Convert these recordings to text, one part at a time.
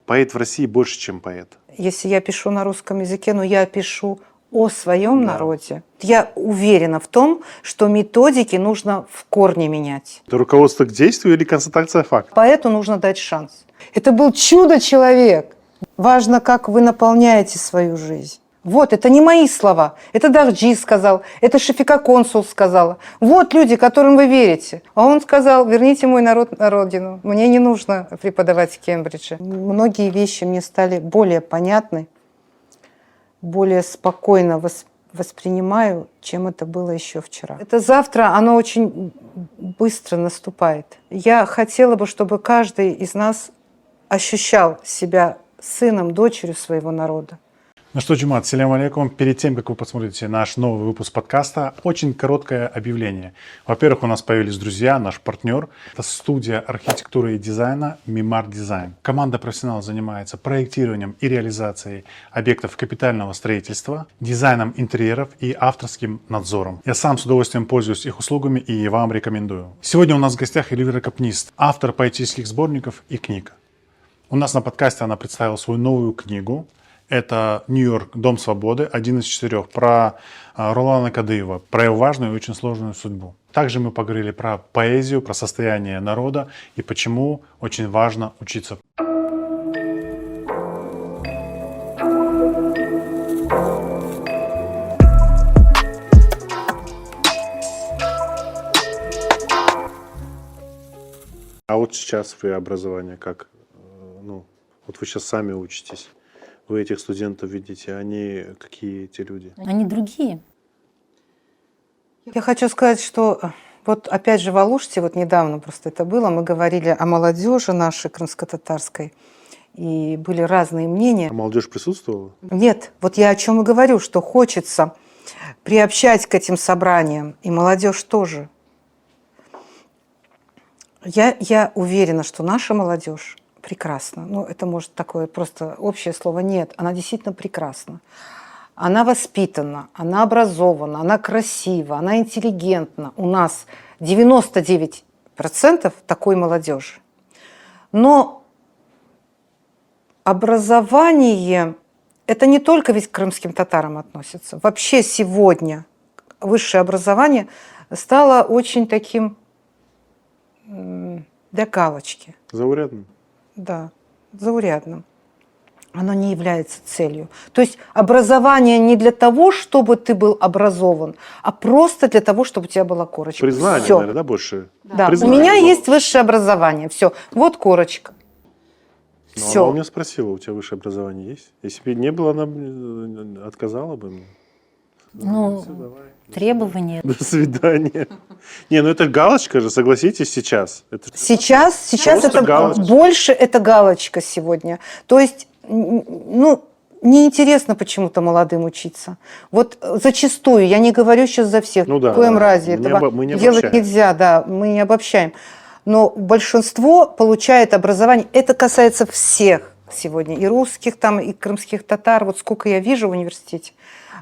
поэт в России больше, чем поэт. Если я пишу на русском языке, но я пишу о своем народе, я уверена в том, что методики нужно в корне менять. Это руководство к действию или констатация факта? Поэту нужно дать шанс. Это был чудо-человек. Важно, как вы наполняете свою жизнь. Вот, это не мои слова. Это Дахджи сказал, это Шафика Консул сказала. Вот люди, которым вы верите. А он сказал: верните мой народ на родину. Мне не нужно преподавать в Кембридже. Многие вещи мне стали более понятны, более спокойно воспринимаю, чем это было еще вчера. Это завтра, оно очень быстро наступает. Я хотела бы, чтобы каждый из нас ощущал себя сыном, дочерью своего народа. Ну что, Джумат, салям алейкум. Перед тем, как вы посмотрите наш новый выпуск подкаста, очень короткое объявление. Во-первых, у нас появились друзья, наш партнер. Это студия архитектуры и дизайна Мимар Дизайн. Команда профессионалов занимается проектированием и реализацией объектов капитального строительства, дизайном интерьеров и авторским надзором. Я сам с удовольствием пользуюсь их услугами и вам рекомендую. Сегодня у нас в гостях Эльвира Капнист, автор поэтических сборников и книг. У нас на подкасте она представила свою новую книгу. Это «Нью-Йорк. Дом свободы», один из 4, про Ролана Кадыева, про его важную и очень сложную судьбу. Также мы поговорили про поэзию, про состояние народа и почему очень важно учиться. А вот сейчас вы образование как? Вот вы сейчас сами учитесь. Вы этих студентов видите, они какие эти люди? Они другие. Я хочу сказать, что вот опять же в Алуште, вот недавно просто это было, мы говорили о молодежи нашей крымско-татарской, и были разные мнения. А молодежь присутствовала? Нет, вот я о чем и говорю, что хочется приобщать к этим собраниям, и молодежь тоже. Я уверена, что наша молодежь прекрасна. Ну, это может такое просто общее слово. Нет, она действительно прекрасна. Она воспитана, она образована, она красива, она интеллигентна. У нас 99% такой молодежи. Но образование, это не только ведь к крымским татарам относится. Вообще сегодня высшее образование стало очень таким для галочки. Заурядным? Да, заурядным. Оно не является целью. То есть образование не для того, чтобы ты был образован, а просто для того, чтобы у тебя была корочка. Признание, Всё. наверное, да, больше? Да, у Признание. меня есть высшее образование. Все, вот корочка. Ну, Все. она у меня спросила, у тебя высшее образование есть? Если бы не было, она отказала бы мне. Ну, Всё, давай. требования. До свидания. Не, ну это галочка же, согласитесь, сейчас. Это Сейчас Просто это галочка. больше это галочка сегодня. То есть, ну, неинтересно почему-то молодым учиться. Вот зачастую, я не говорю сейчас за всех, Ну да, в коем да. разе Мы не этого мы не делать обобщаем. нельзя, да, мы не обобщаем. Но большинство получает образование, это касается всех сегодня, и русских, там, и крымских татар, вот сколько я вижу в университете,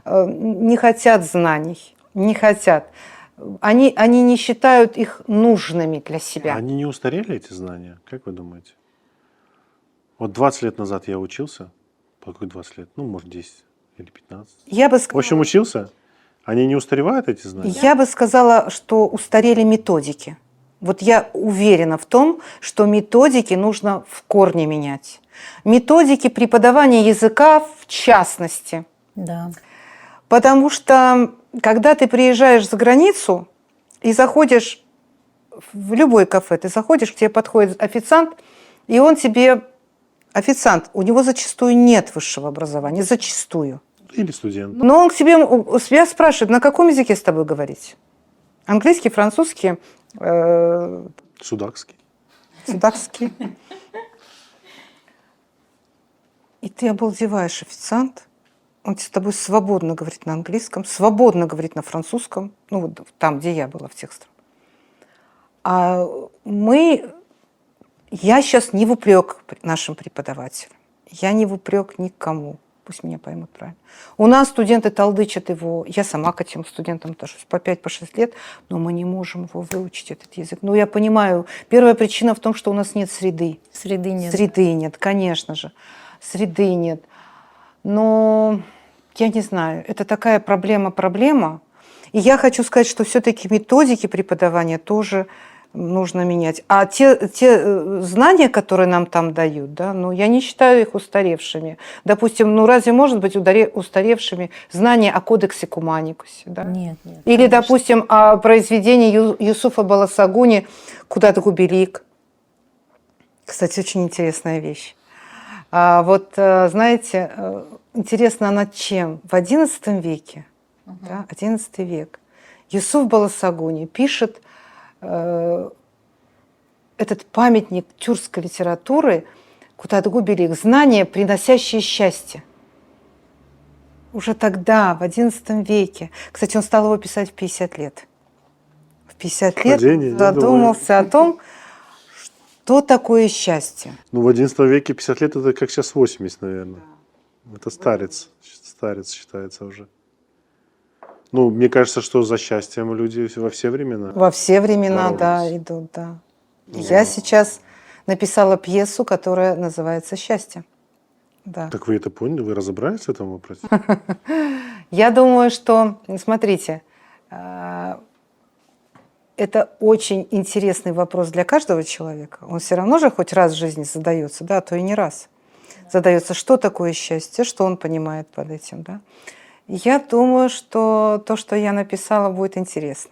не хотят знаний, не хотят. Они не считают их нужными для себя. Они не устарели, эти знания? Как вы думаете? Вот 20 лет назад я учился. По какой 20 лет? Ну, может, 10 или 15. Я бы В общем, учился. Они не устаревают, эти знания? Я бы сказала, что устарели методики. Вот я уверена в том, что методики нужно в корне менять. Методики преподавания языка в частности. Да. Потому что, когда ты приезжаешь за границу и заходишь в любой кафе, ты заходишь, к тебе подходит официант, и он тебе... Официант, у него зачастую нет высшего образования, зачастую. Или студент. Но он к тебе, себя спрашивает, на каком языке с тобой говорить? Английский, французский, Судакский. судакский. И ты обалдеваешь, официант. Он с тобой свободно говорит на английском, свободно говорит на французском, ну вот там, где я была, в тех странах. А я сейчас не в упрек нашим преподавателям, я не в упрек никому. пусть меня поймут правильно. У нас студенты толдычат его, я сама к этим студентам отношусь, по 5-6 лет, но мы не можем его выучить, этот язык. Ну, я понимаю, первая причина в том, что у нас нет среды. Среды нет. Среды нет, конечно же. Среды нет. Но я не знаю, это такая проблема. И я хочу сказать, что все-таки методики преподавания тоже нужно менять. А те знания, которые нам там дают, да, ну, я не считаю их устаревшими. Допустим, ну разве может быть устаревшими знания о кодексе Куманикусе? Да? Нет. Или, конечно. допустим, о произведении Юсуфа Баласагуни «Куда-то губелик». Кстати, очень интересная вещь. Вот, знаете, интересно над чем? В XI веке, да, XI век, Юсуф Баласагуни пишет этот памятник тюркской литературы «Куда-то губелик», знания, приносящие счастье. Уже тогда, в XI веке. Кстати, он стал его писать в 50 лет. В 50 лет Падение, задумался о том, что такое счастье. Ну, в XI веке 50 лет это как сейчас 80, наверное. Это старец считается уже. Ну, мне кажется, что за счастьем люди во все времена. Во все времена, боролись. да, идут, да. Я сейчас написала пьесу, которая называется «Счастье». Да. Так вы это поняли? Вы разобрались в этом вопросе? Я думаю, что, смотрите, это очень интересный вопрос для каждого человека. Он все равно же хоть раз в жизни задается, да, а то и не раз. Задается, что такое счастье, что он понимает под этим, да. Я думаю, что то, что я написала, будет интересно.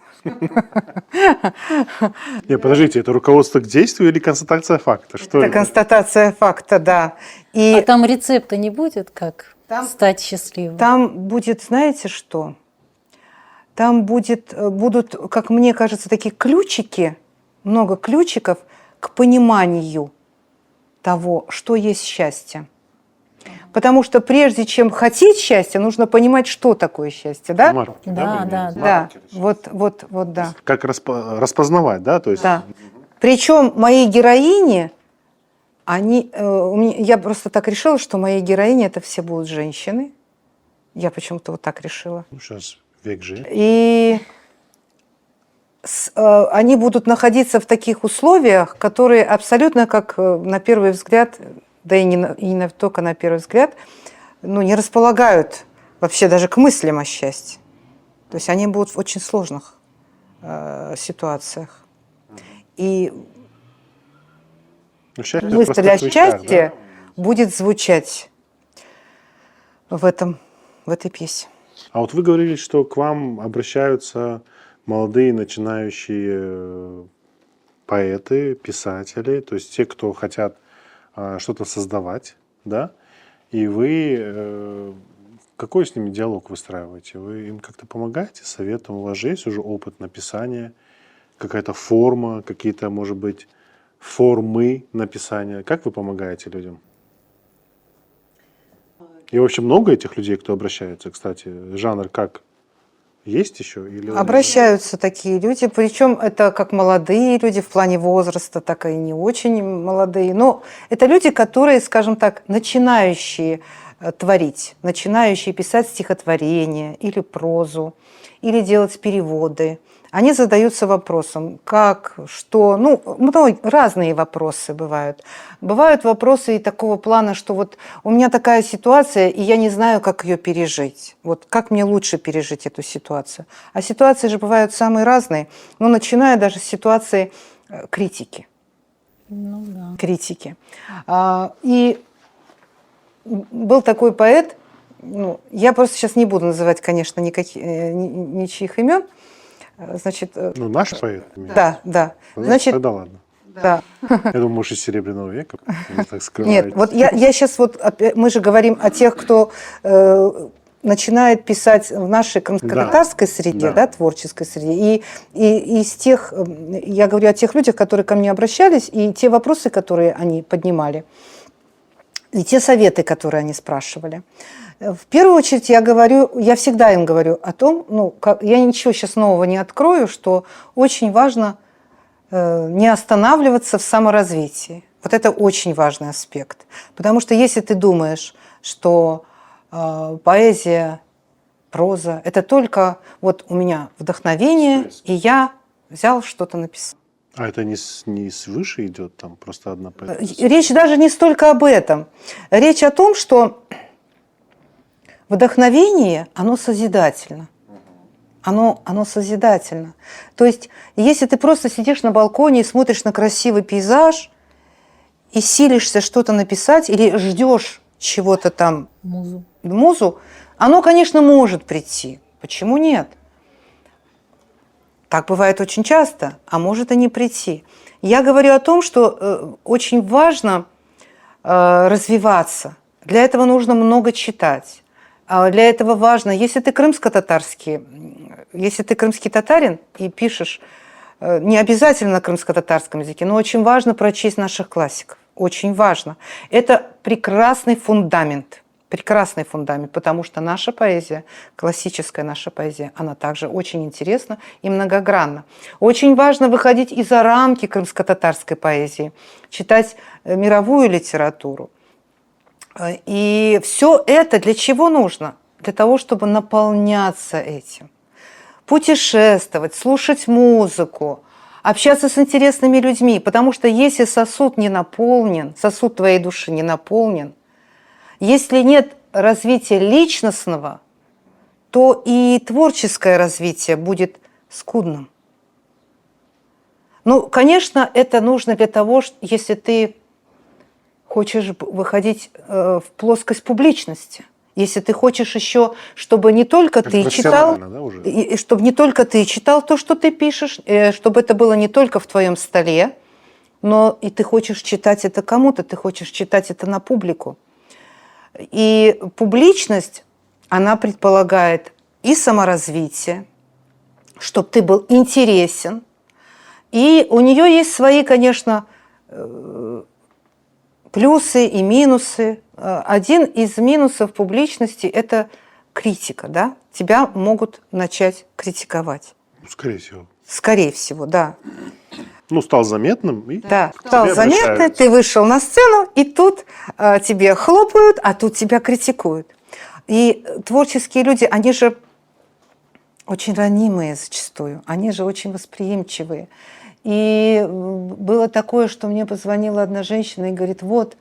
Нет, подождите, это руководство к действию или констатация факта? Что Это это? констатация факта, да. И А там рецепта не будет, как Там- стать счастливым? там будет, знаете что? Там будут, как мне кажется, такие ключики, много ключиков к пониманию того, что есть счастье. Потому что прежде чем хотеть счастья, нужно понимать, что такое счастье, да? Марки, Да, вы да, имеете? Да, Марки. вот, да. Как распознавать, да? То есть, Да. Причем мои героини, я просто так решила, что мои героини это все будут женщины. Я почему-то вот так решила. ну, сейчас век же. И они будут находиться в таких условиях, которые абсолютно, как на первый взгляд, да и не только на первый взгляд, ну, не располагают вообще даже к мыслям о счастье. То есть они будут в очень сложных ситуациях. И Ну, счастье в мысль простых о вещах, счастье будет звучать в этой пьесе. А вот вы говорили, что к вам обращаются молодые начинающие поэты, писатели, то есть те, кто хотят что-то создавать, да? И вы какой с ними диалог выстраиваете? Вы им как-то помогаете, советом? У вас же есть уже опыт написания, какая-то форма, какие-то, может быть, формы написания. Как вы помогаете людям? И вообще много этих людей, кто обращается, кстати? Жанр как? Есть еще? Или... Обращаются такие люди, причем это как молодые люди в плане возраста, так и не очень молодые. Но это люди, которые, скажем так, начинающие творить, начинающие писать стихотворения или прозу, или делать переводы. Они задаются вопросом, как, что, ну, разные вопросы бывают. Бывают вопросы и такого плана, что вот у меня такая ситуация, и я не знаю, как ее пережить. Вот как мне лучше пережить эту ситуацию. А ситуации же бывают самые разные, но начиная даже с ситуации критики. Ну да. Критики. И был такой поэт, ну, я просто сейчас не буду называть, конечно, ничьих имен. Значит, Ну, наш поэт? да. Значит, Тогда ладно. да. Я думаю, может, из Серебряного века. Вы так Нет, скрываете. вот я сейчас мы же говорим о тех, кто начинает писать в нашей крымско-татарской среде, Да. да, творческой среде. И из тех, я говорю о тех людях, которые ко мне обращались, и те вопросы, которые они поднимали, и те советы, которые они спрашивали. В первую очередь я всегда им говорю о том, я ничего сейчас нового не открою, что очень важно не останавливаться в саморазвитии. Вот это очень важный аспект. Потому что если ты думаешь, что поэзия, проза. Это только вот у меня вдохновение, и я взял что-то написал. А это не свыше идет, там просто одна поэзия? Речь даже не столько об этом. Речь о том, что вдохновение, оно созидательно. Оно созидательно. То есть, если ты просто сидишь на балконе и смотришь на красивый пейзаж, и силишься что-то написать, или ждешь чего-то там, музу, оно, конечно, может прийти. Почему нет? Так бывает очень часто, а может и не прийти. Я говорю о том, что очень важно развиваться. Для этого нужно много читать. Для этого важно, если ты крымский татарин и пишешь, не обязательно на крымско-татарском языке, но очень важно прочесть наших классиков. Очень важно. Это прекрасный фундамент, потому что наша поэзия, классическая наша поэзия, она также очень интересна и многогранна. Очень важно выходить и за рамки крымско-татарской поэзии, читать мировую литературу. И все это для чего нужно? Для того, чтобы наполняться этим. Путешествовать, слушать музыку, общаться с интересными людьми. Потому что если сосуд не наполнен, сосуд твоей души не наполнен, если нет развития личностного, то и творческое развитие будет скудным. Ну, конечно, это нужно для того, если ты хочешь выходить в плоскость публичности. Если ты хочешь еще, чтобы не только ты читал, да, уже? И чтобы не только ты читал то, что ты пишешь, чтобы это было не только в твоем столе, но и ты хочешь читать это кому-то, ты хочешь читать это на публику. И публичность, она предполагает и саморазвитие, чтобы ты был интересен, и у нее есть свои, конечно, плюсы и минусы. Один из минусов публичности – это критика, да? Тебя могут начать критиковать. Скорее всего. Скорее всего, да. Ну, стал заметным. И Да, к стал тебе заметно, обращаются. ты вышел на сцену, и тут тебе хлопают, а тут тебя критикуют. И творческие люди, они же очень ранимые зачастую, они же очень восприимчивые. И было такое, что мне позвонила одна женщина и говорит: вот,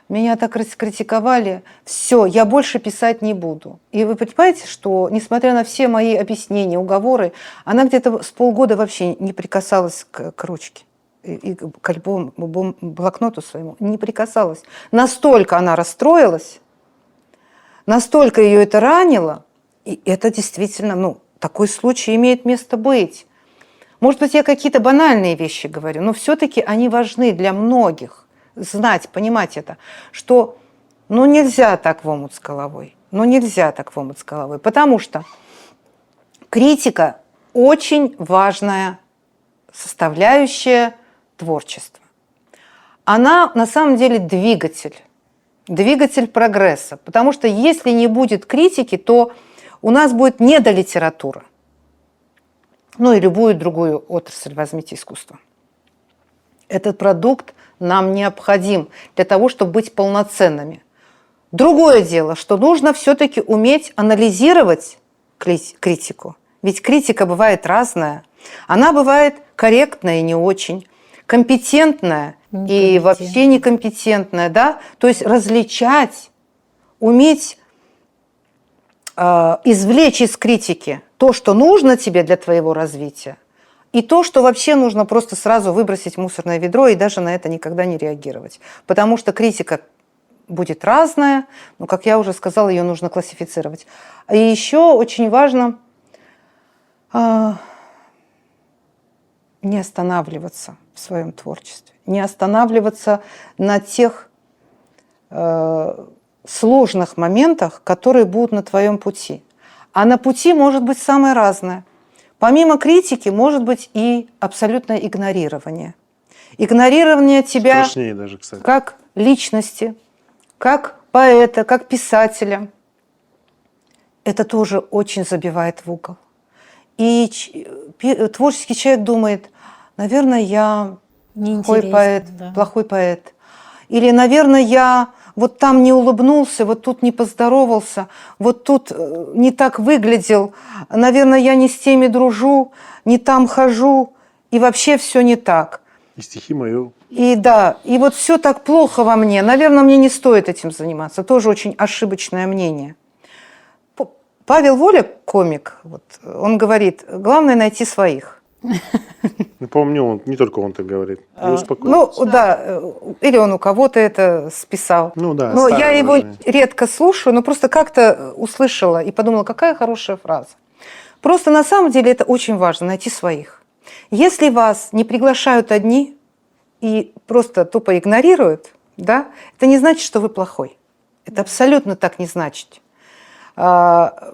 меня так раскритиковали, все, я больше писать не буду. И вы понимаете, что, несмотря на все мои объяснения, уговоры, она где-то с полгода вообще не прикасалась к ручке и к альбому, блокноту своему, не прикасалась. Настолько она расстроилась, настолько ее это ранило, и это действительно, ну, такой случай имеет место быть. Может быть, я какие-то банальные вещи говорю, но все-таки они важны для многих. Знать, понимать это, что ну нельзя так в омут с головой. Ну нельзя так в омут с головой. Потому что критика очень важная составляющая творчества. Она на самом деле двигатель прогресса. Потому что если не будет критики, то у нас будет недолитература. Ну и любую другую отрасль возьмите искусство. Этот продукт нам необходим для того, чтобы быть полноценными. Другое дело, что нужно все-таки уметь анализировать критику. Ведь критика бывает разная. Она бывает корректная и не очень, компетентная и вообще некомпетентная. Да? То есть различать, уметь извлечь из критики то, что нужно тебе для твоего развития, и то, что вообще нужно просто сразу выбросить в мусорное ведро и даже на это никогда не реагировать. Потому что критика будет разная, но, как я уже сказала, ее нужно классифицировать. И еще очень важно не останавливаться в своем творчестве, не останавливаться на тех сложных моментах, которые будут на твоем пути. А на пути может быть самое разное. Помимо критики может быть и абсолютное игнорирование. Игнорирование тебя Страшнее даже, кстати. как личности, как поэта, как писателя. Это тоже очень забивает в угол. И творческий человек думает: наверное, я плохой поэт, да. плохой поэт. Или, наверное, я вот там не улыбнулся, вот тут не поздоровался, вот тут не так выглядел, наверное, я не с теми дружу, не там хожу, и вообще все не так. И стихи мои. И да, и вот все так плохо во мне, наверное, мне не стоит этим заниматься. Тоже очень ошибочное мнение. Павел Воля, комик, вот, он говорит, главное найти своих. Ну, помню, он, не только он так говорит. Не Ну, успокойтесь. да, или он у кого-то это списал. Ну да, Но я старое его выражение. редко слушаю, но просто как-то услышала и подумала, какая хорошая фраза. Просто на самом деле это очень важно, найти своих. Если вас не приглашают одни и просто тупо игнорируют, да, это не значит, что вы плохой. Это абсолютно так не значит. Это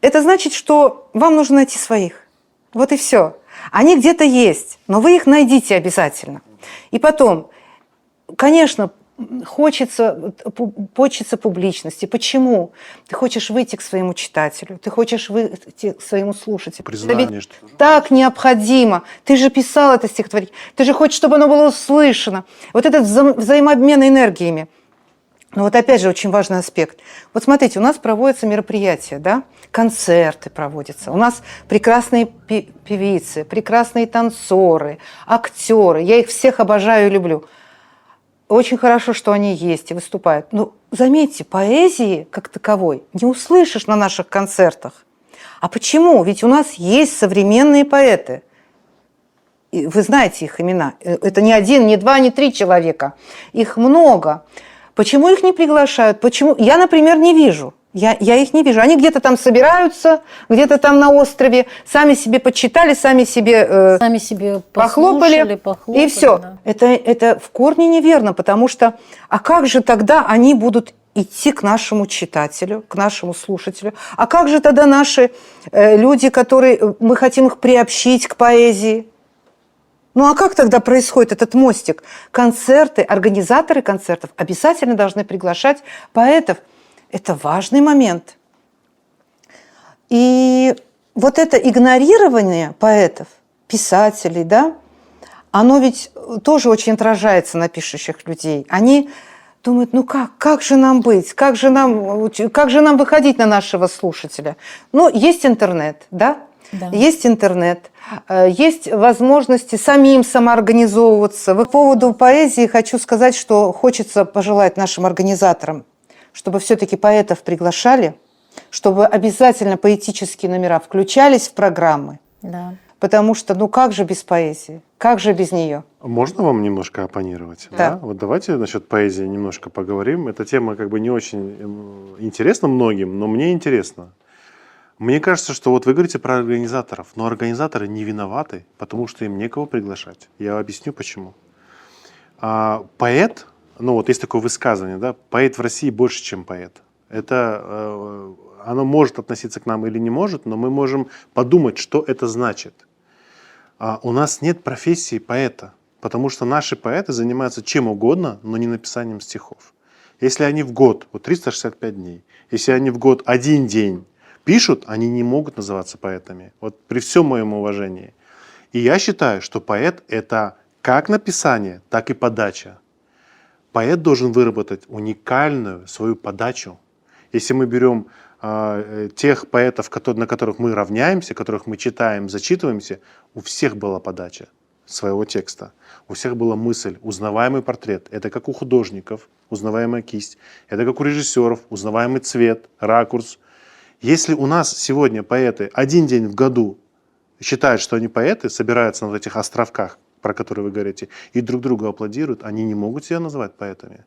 значит, что вам нужно найти своих. Вот и все. Они где-то есть, но вы их найдите обязательно. И потом, конечно, хочется публичности. Почему? Ты хочешь выйти к своему читателю, ты хочешь выйти к своему слушателю. Признание, Это ведь что- так необходимо. Ты же писал это стихотворение, ты же хочешь, чтобы оно было услышано. Вот этот взаимообмен энергиями. Но вот опять же очень важный аспект. Вот смотрите, у нас проводятся мероприятия, да? Концерты проводятся. У нас прекрасные певицы, прекрасные танцоры, актеры. Я их всех обожаю и люблю. Очень хорошо, что они есть и выступают. Но заметьте, поэзии как таковой не услышишь на наших концертах. А почему? Ведь у нас есть современные поэты. И вы знаете их имена. Это не один, не два, не три человека. Их много. Почему их не приглашают? Почему? Я, например, не вижу. Я их не вижу. Они где-то там собираются, где-то там на острове, сами себе почитали, сами себе Сами себе похлопали, похлопали, и все. да. Это в корне неверно, потому что, а как же тогда они будут идти к нашему читателю, к нашему слушателю? А как же тогда наши люди, которые, мы хотим их приобщить к поэзии? Ну а как тогда происходит этот мостик? Концерты, организаторы концертов обязательно должны приглашать поэтов. Это важный момент. И вот это игнорирование поэтов, писателей, да, оно ведь тоже очень отражается на пишущих людей. Они думают, ну как же нам быть, как же нам выходить на нашего слушателя? Ну, есть интернет, да? Да. Есть интернет, есть возможности самим самоорганизовываться. По поводу поэзии хочу сказать, что хочется пожелать нашим организаторам, чтобы все-таки поэтов приглашали, чтобы обязательно поэтические номера включались в программы, Да. потому что ну как же без поэзии, как же без нее? Можно вам немножко оппонировать? Да. Вот давайте насчет поэзии немножко поговорим. Эта тема как бы не очень интересна многим, но мне интересно. Мне кажется, что вот вы говорите про организаторов, но организаторы не виноваты, потому что им некого приглашать. Я объясню почему. Поэт, ну вот есть такое высказывание, да, поэт в России больше, чем поэт. Это оно может относиться к нам или не может, но мы можем подумать, что это значит. У нас нет профессии поэта, потому что наши поэты занимаются чем угодно, но не написанием стихов. Если они в год, вот 365 дней, если они в год один день пишут, они не могут называться поэтами. Вот при всем моем уважении. И я считаю, что поэт – это как написание, так и подача. Поэт должен выработать уникальную свою подачу. Если мы берем тех поэтов, на которых мы равняемся, которых мы читаем, зачитываемся, у всех была подача своего текста. У всех была мысль, узнаваемый портрет. Это как у художников, узнаваемая кисть. Это как у режиссеров, узнаваемый цвет, ракурс. Если у нас сегодня поэты один день в году считают, что они поэты, собираются на вот этих островках, про которые вы говорите, и друг другу аплодируют, они не могут себя называть поэтами.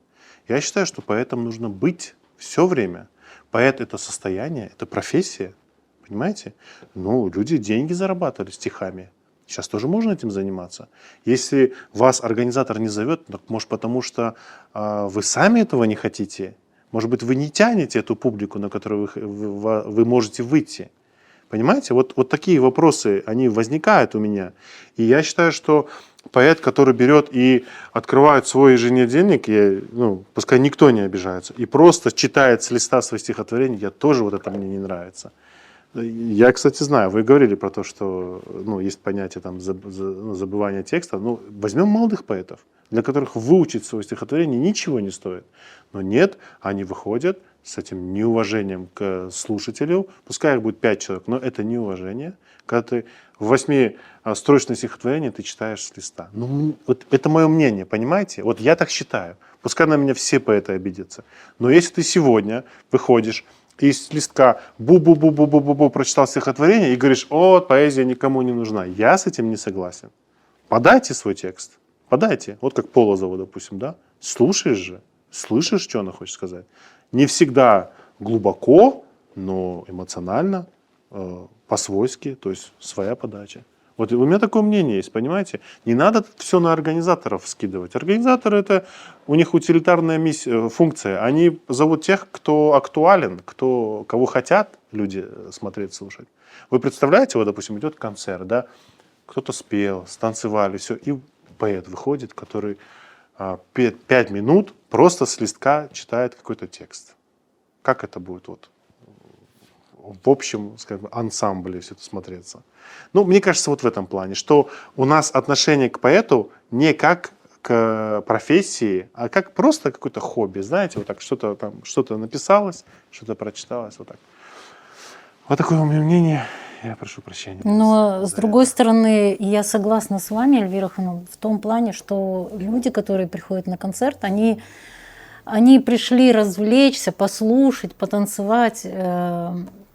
Я считаю, что поэтом нужно быть все время. Поэт – это состояние, это профессия, понимаете? Ну, люди деньги зарабатывали стихами. Сейчас тоже можно этим заниматься. Если вас организатор не зовет, так может потому, что вы сами этого не хотите. Может быть, вы не тянете эту публику, на которую вы можете выйти. Понимаете? Вот такие вопросы, они возникают у меня. И я считаю, что поэт, который берет и открывает свой еженедельник, пускай никто не обижается, и просто читает с листа свои стихотворения, тоже вот это мне не нравится. Я, кстати, знаю, вы говорили про то, что ну, есть понятие там, забывания текста. Ну, возьмем молодых поэтов, для которых выучить свое стихотворение ничего не стоит. Но нет, они выходят с этим неуважением к слушателю. Пускай их будет 5 человек, но это неуважение. Когда ты в 8-строчное стихотворение ты читаешь с листа. Ну, вот это мое мнение, понимаете? Вот я так считаю. Пускай на меня все поэты обидятся. Но если ты сегодня выходишь и с листка бу-бу-бу-бу-бу-бу прочитал стихотворение и говоришь: о, поэзия никому не нужна. Я с этим не согласен. Подайте свой текст. Подайте. Вот как Полозова, допустим, да? Слушаешь же. Слышишь, что она хочет сказать. Не всегда глубоко, но эмоционально, по-свойски, то есть своя подача. Вот у меня такое мнение есть, понимаете? Не надо все на организаторов скидывать. Организаторы — это у них утилитарная функция. Они зовут тех, кто актуален, кого хотят люди смотреть, слушать. Вы представляете, вот, допустим, идет концерт, да? Кто-то спел, станцевали, все, и поэт выходит, который 5 минут просто с листка читает какой-то текст. Как это будет вот в общем, скажем, ансамбле все это смотреться? Ну, мне кажется, вот в этом плане, что у нас отношение к поэту не как к профессии, а как просто какое-то хобби, знаете, вот так что-то написалось, что-то прочиталось, вот так. Вот такое у меня мнение. Я прошу прощения. Но, с другой стороны, я согласна с вами, Эльвира Ханум, в том плане, что люди, которые приходят на концерт, они пришли развлечься, послушать, потанцевать.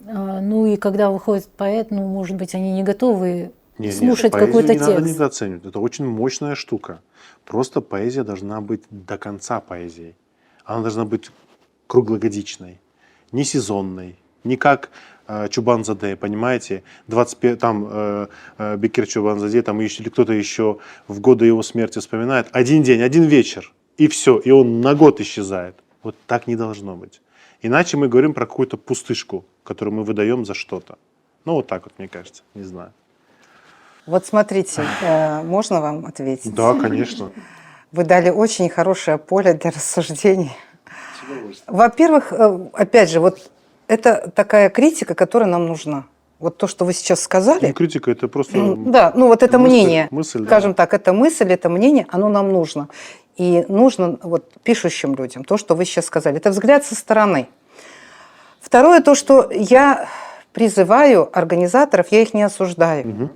Ну и когда выходит поэт, ну, может быть, они не готовы слушать какой-то текст. Не надо недооценивать. Это очень мощная штука. Просто поэзия должна быть до конца поэзией. Она должна быть круглогодичной, не сезонной, не как Чубанзаде, понимаете, 25, там Бекир Чубанзаде, там или кто-то еще в годы его смерти вспоминает. Один день, один вечер, и все, и он на год исчезает. Вот так не должно быть. Иначе мы говорим про какую-то пустышку, которую мы выдаем за что-то. Ну, вот так вот, мне кажется, не знаю. Вот смотрите, можно вам ответить? Да, конечно. Вы дали очень хорошее поле для рассуждений. Во-первых, опять же, вот это такая критика, которая нам нужна. Вот то, что вы сейчас сказали. Ну, критика — это просто... Да, ну вот это мнение. Мысль, скажем так, это мысль, это мнение, оно нам нужно. И нужно вот пишущим людям то, что вы сейчас сказали. Это взгляд со стороны. Второе, то, что я призываю организаторов, я их не осуждаю. Угу.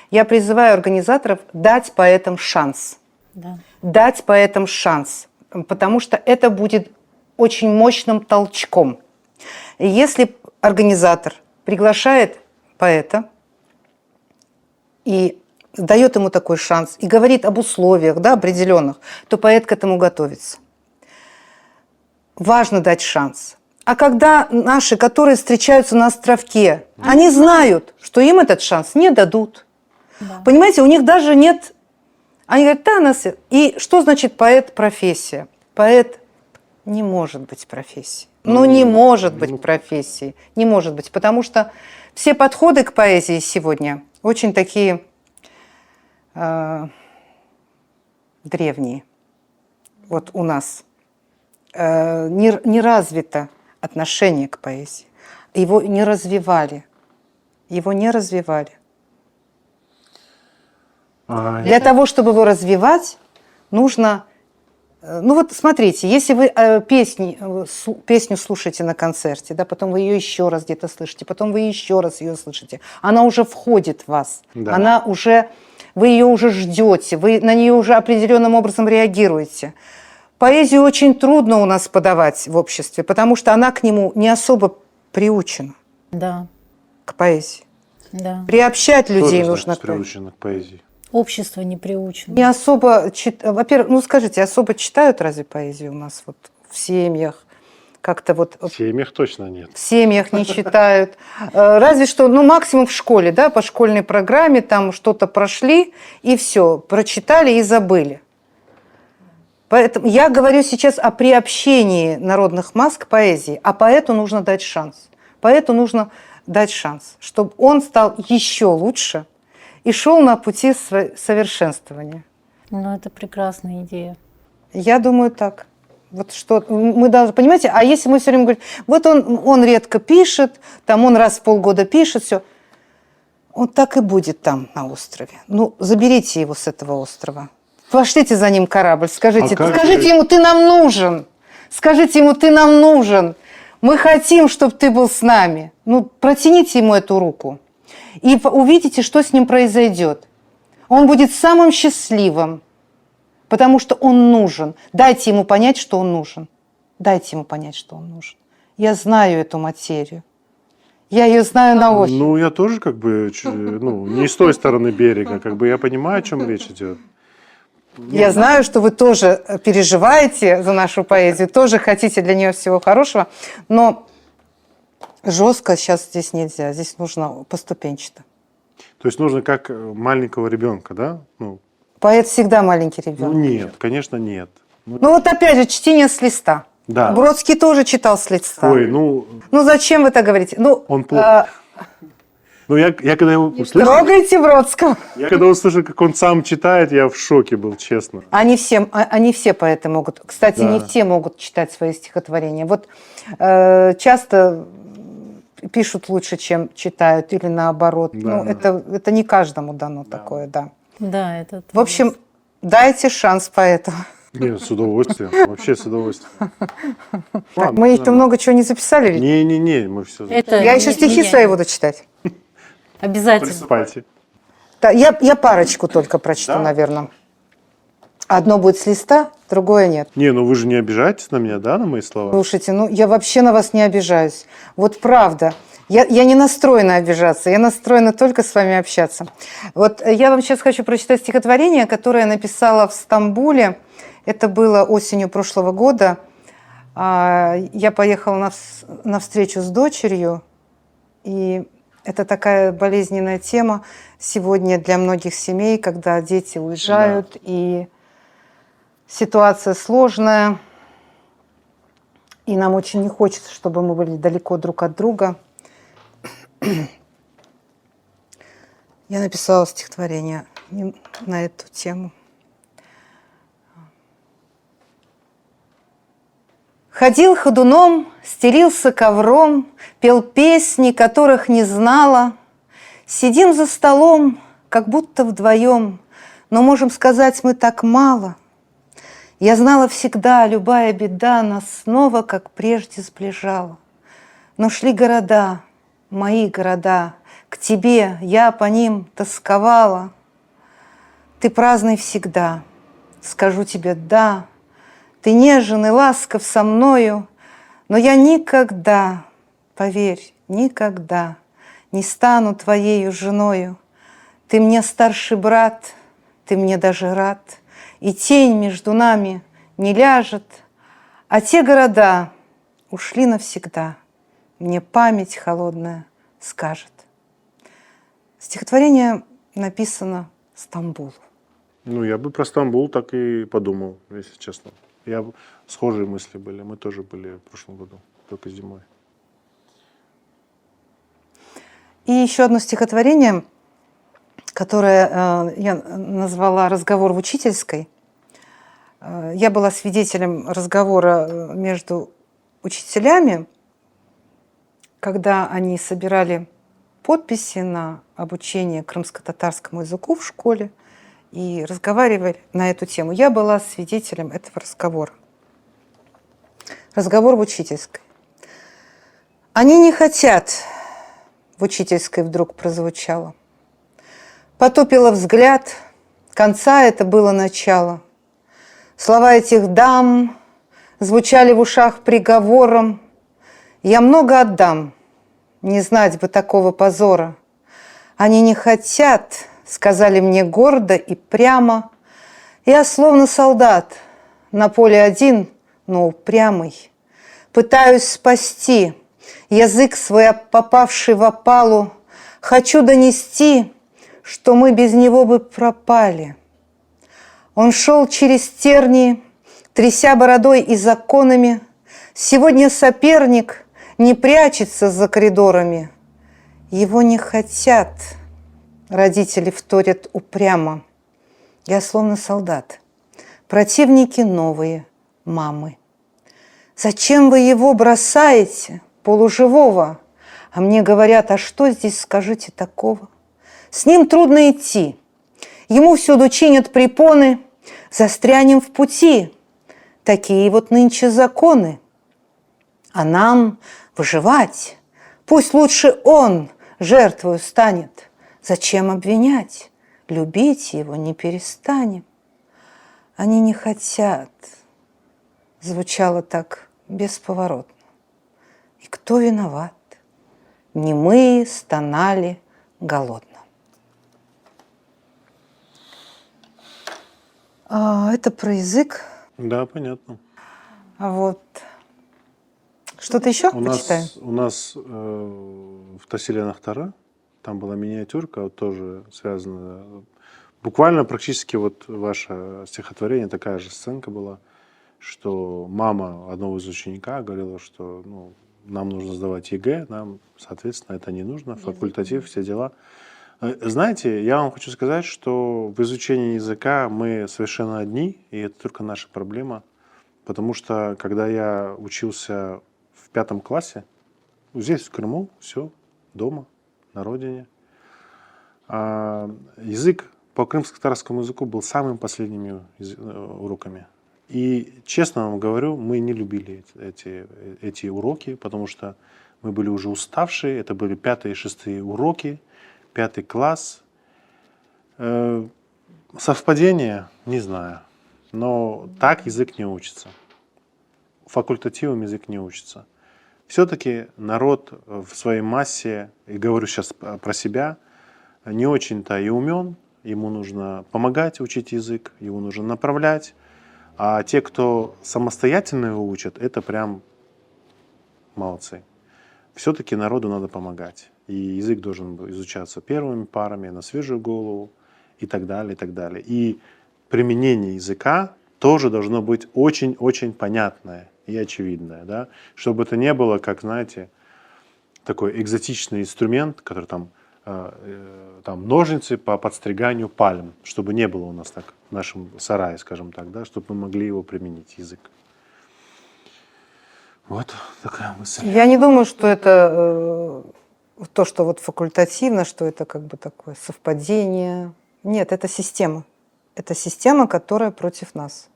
Я призываю организаторов дать поэтам шанс. Да. Дать поэтам шанс. Потому что это будет очень мощным толчком. И если организатор приглашает поэта и дает ему такой шанс, и говорит об условиях, да, определенных, то поэт к этому готовится. Важно дать шанс. А когда наши, которые встречаются на островке, они знают, что им этот шанс не дадут. Да. Понимаете, у них даже нет... Они говорят, да, нас... И что значит поэт-профессия? Поэт не может быть профессией. Ну, не может быть профессией. Не может быть, потому что все подходы к поэзии сегодня очень такие древние. Вот у нас не развито отношение к поэзии. Его не развивали. Его не развивали. Для того, чтобы его развивать, нужно... Ну вот смотрите, если вы песню слушаете на концерте, да, потом вы ее еще раз где-то слышите, потом вы еще раз ее слышите, она уже входит в вас, Да. она уже, вы ее уже ждете, вы на нее уже определенным образом реагируете. Поэзию очень трудно у нас подавать в обществе, потому что она к нему не особо приучена, Да. к поэзии. Да. Приобщать людей Что нужно значит приучено к поэзии? Общество не приучено. Не особо, во-первых, ну скажите, особо читают разве поэзию у нас вот в семьях? Как-то вот В семьях точно нет. в семьях не читают. Разве что, ну максимум в школе, да, по школьной программе там что-то прошли и все, прочитали и забыли. Поэтому я говорю сейчас о приобщении народных масс к поэзии, а поэту нужно дать шанс. Поэту нужно дать шанс, чтобы он стал еще лучше и шел на пути совершенствования. Ну, это прекрасная идея. Я думаю так. Вот что мы должны, понимаете, а если мы все время говорим, вот он редко пишет, там он раз в полгода пишет, все, он так и будет там на острове. Ну, заберите его с этого острова. Пошлите за ним корабль, скажите ему, ты нам нужен. Скажите ему, ты нам нужен. Мы хотим, чтобы ты был с нами. Ну, протяните ему эту руку. И увидите, что с ним произойдет. Он будет самым счастливым, потому что он нужен. Дайте ему понять, что он нужен. Дайте ему понять, что он нужен. Я знаю эту материю. Я ее знаю на ощупь. Ну, я тоже как бы, не с той стороны берега, как бы я понимаю, о чем речь идет. Я знаю, что вы тоже переживаете за нашу поэзию, тоже хотите для нее всего хорошего, но жестко сейчас здесь нельзя, здесь нужно поступенчато. То есть нужно как маленького ребенка, да? Поэт всегда маленький ребенок. Нет, конечно, нет. Ну вот опять же, чтение с листа. Да. Бродский тоже читал с листа. Ой, Ну зачем вы так говорите? Он плохо. Я когда его услышал... Трогайте Бродского. Я когда услышал, как он сам читает, я в шоке был, честно. Они все поэты могут. Кстати, Да. не все могут читать свои стихотворения. Вот часто пишут лучше, чем читают, или наоборот. Да. Ну, это не каждому дано такое, да. Да, это... В общем, дайте шанс поэту. Нет, с удовольствием. Вообще с удовольствием. Так, мы еще много чего не записали. ведь? Не, мы все... Я еще стихи свои буду читать. Обязательно. Приступайте. Да, я парочку только прочту, Да? наверное. Одно будет с листа, другое нет. Не, вы же не обижаетесь на меня, да, на мои слова? Слушайте, я вообще на вас не обижаюсь. Вот правда. Я не настроена обижаться, я настроена только с вами общаться. Вот я вам сейчас хочу прочитать стихотворение, которое я написала в Стамбуле. Это было осенью прошлого года. Я поехала на встречу с дочерью, и это такая болезненная тема сегодня для многих семей, когда дети уезжают, и ситуация сложная, и нам очень не хочется, чтобы мы были далеко друг от друга. Я написала стихотворение на эту тему. Ходил ходуном, стелился ковром, пел песни, которых не знала. Сидим за столом, как будто вдвоем, но можем сказать, мы так мало. Я знала всегда, любая беда нас снова, как прежде, сближала. Но шли города, мои города, к тебе я по ним тосковала. Ты праздный всегда, скажу тебе «да». Ты нежен и ласков со мною, но я никогда, поверь, никогда не стану твоею женою. Ты мне старший брат, ты мне даже рад, и тень между нами не ляжет, а те города ушли навсегда, мне память холодная скажет. Стихотворение написано Стамбулу. Я бы про Стамбул так и подумал, если честно. Схожие мысли были. Мы тоже были в прошлом году, только зимой. И еще одно стихотворение, которое я назвала «Разговор в учительской». Я была свидетелем разговора между учителями, когда они собирали подписи на обучение крымско-татарскому языку в школе и разговаривали на эту тему. Я была свидетелем этого разговора. Разговор в учительской. «Они не хотят», в учительской вдруг прозвучало. Потупила взгляд, конца это было начало. Слова этих дам звучали в ушах приговором. Я много отдам, не знать бы такого позора. Они не хотят, сказали мне гордо и прямо. Я словно солдат, на поле один, но упрямый. Пытаюсь спасти язык свой, попавший в опалу. Хочу донести, что мы без него бы пропали. Он шел через тернии, тряся бородой и законами. Сегодня соперник не прячется за коридорами. Его не хотят, родители вторят упрямо. Я словно солдат, противники новые, мамы Зачем вы его бросаете, полуживого? А мне говорят, а что здесь, скажите, такого? С ним трудно идти. Ему всюду чинят препоны, застрянем в пути. Такие вот нынче законы. А нам выживать. Пусть лучше он жертвою станет. Зачем обвинять? Любить его не перестанем. Они не хотят. Звучало так бесповоротно. И кто виноват? Немые стонали голодно. Это про язык. Да, понятно. А вот что-то еще У почитаем? нас в Тассиле Нахтара, там была миниатюрка, вот тоже связана. Буквально практически вот ваше стихотворение, такая же сценка была, что мама одного из ученика говорила, что ну, нам нужно сдавать ЕГЭ, нам, соответственно, это не нужно, факультатив, все дела. Знаете, я вам хочу сказать, что в изучении языка мы совершенно одни, и это только наша проблема, потому что когда я учился в 5 классе, здесь, в Крыму, все, дома, на родине, язык по крымско-татарскому языку был самыми последними уроками. И, честно вам говорю, мы не любили эти уроки, потому что мы были уже уставшие, это были 5-е и 6-е уроки, 5 класс. Совпадение? Не знаю. Но так язык не учится. Факультативом язык не учится. Все-таки народ в своей массе, и говорю сейчас про себя, не очень-то и умен, ему нужно помогать учить язык, его нужно направлять. А те, кто самостоятельно его учат, это прям молодцы. Все-таки народу надо помогать. И язык должен изучаться первыми парами, на свежую голову и так далее, и так далее. И применение языка тоже должно быть очень-очень понятное и очевидное, да? Чтобы это не было, как, знаете, такой экзотичный инструмент, который там ножницы по подстриганию пальм, чтобы не было у нас так в нашем сарае, скажем так, да, чтобы мы могли его применить, язык. Вот такая мысль. Я не думаю, что это то, что вот факультативно, что это как бы такое совпадение. Нет, это система. Это система, которая против нас,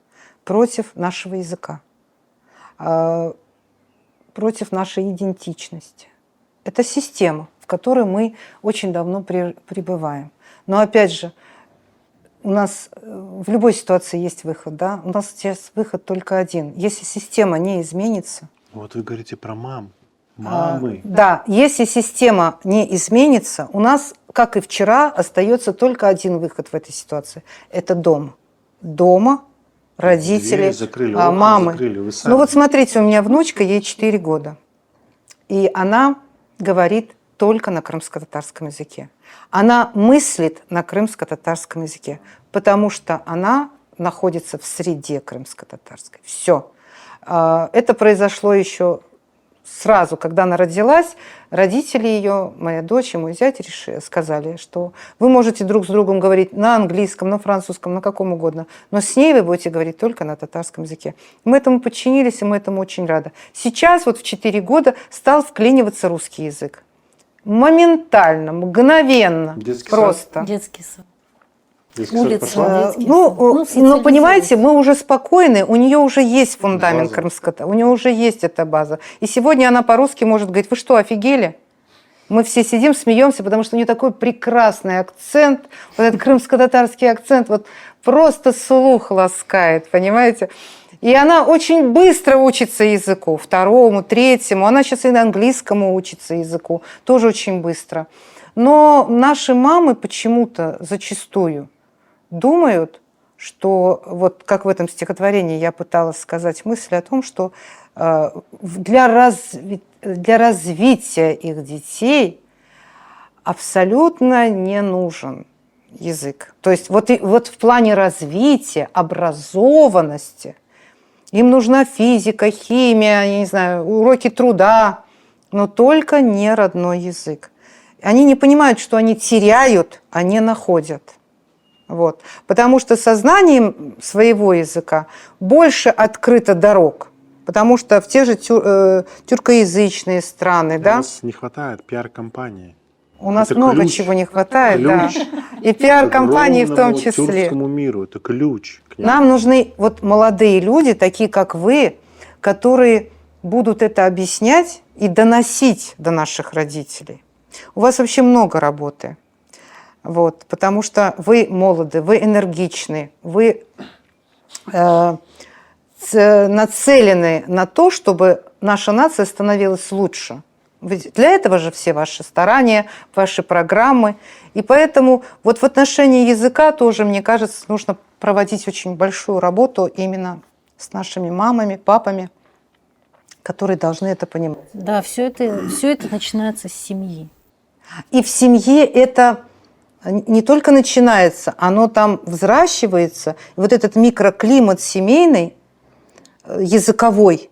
против нашего языка, против нашей идентичности. Это система, в которой мы очень давно пребываем. Но опять же, у нас в любой ситуации есть выход, да? У нас сейчас выход только один. Если система не изменится... Вот вы говорите про мамы. Да, если система не изменится, у нас, как и вчера, остается только один выход в этой ситуации. Это дома. Дома, родители, Двери закрыли, окна мамы. закрыли, вы сами. Ну вот смотрите, у меня внучка, ей 4 года. И она говорит только на крымско-татарском языке. Она мыслит на крымско-татарском языке, потому что она находится в среде крымско-татарской. Все. Это произошло еще сразу, когда она родилась. Родители ее, моя дочь и мой зять, сказали, что вы можете друг с другом говорить на английском, на французском, на каком угодно, но с ней вы будете говорить только на татарском языке. Мы этому подчинились, и мы этому очень рады. Сейчас, вот в 4 года, стал вклиниваться русский язык. Моментально, мгновенно, Детский просто. Детский сад. Детский сад улица. пошла? Ну, понимаете, мы уже спокойны, у нее уже есть фундамент База. крымского, у нее уже есть эта база. И сегодня она по-русски может говорить: вы что, офигели? Мы все сидим, смеемся, потому что у нее такой прекрасный акцент, вот этот крымско-татарский акцент, вот просто слух ласкает, понимаете? И она очень быстро учится языку, 2-му, 3-му, она сейчас и на английскому учится языку, тоже очень быстро. Но наши мамы почему-то зачастую думают, что, вот как в этом стихотворении я пыталась сказать мысль о том, что для развития их детей абсолютно не нужен язык. То есть вот в плане развития, образованности им нужна физика, химия, я не знаю, уроки труда, но только не родной язык. Они не понимают, что они теряют, а не находят. Вот. Потому что сознанием своего языка больше открыто дорог, Потому что в те же тюркоязычные страны, У да, нас не хватает пиар-компании. у нас Это много ключ. чего не хватает, Ключ да. И пиар-компании в том огромному числе. тюркскому миру. Это ключ к нему. Нам нужны вот молодые люди, такие как вы, которые будут это объяснять и доносить до наших родителей. У вас вообще много работы. Вот, потому что вы молоды, вы энергичны, вы нацелены на то, чтобы наша нация становилась лучше. Ведь для этого же все ваши старания, ваши программы. И поэтому вот в отношении языка тоже, мне кажется, нужно проводить очень большую работу именно с нашими мамами, папами, которые должны это понимать. Да, все это начинается с семьи. И в семье это не только начинается, оно там взращивается. И вот этот микроклимат семейный, языковой,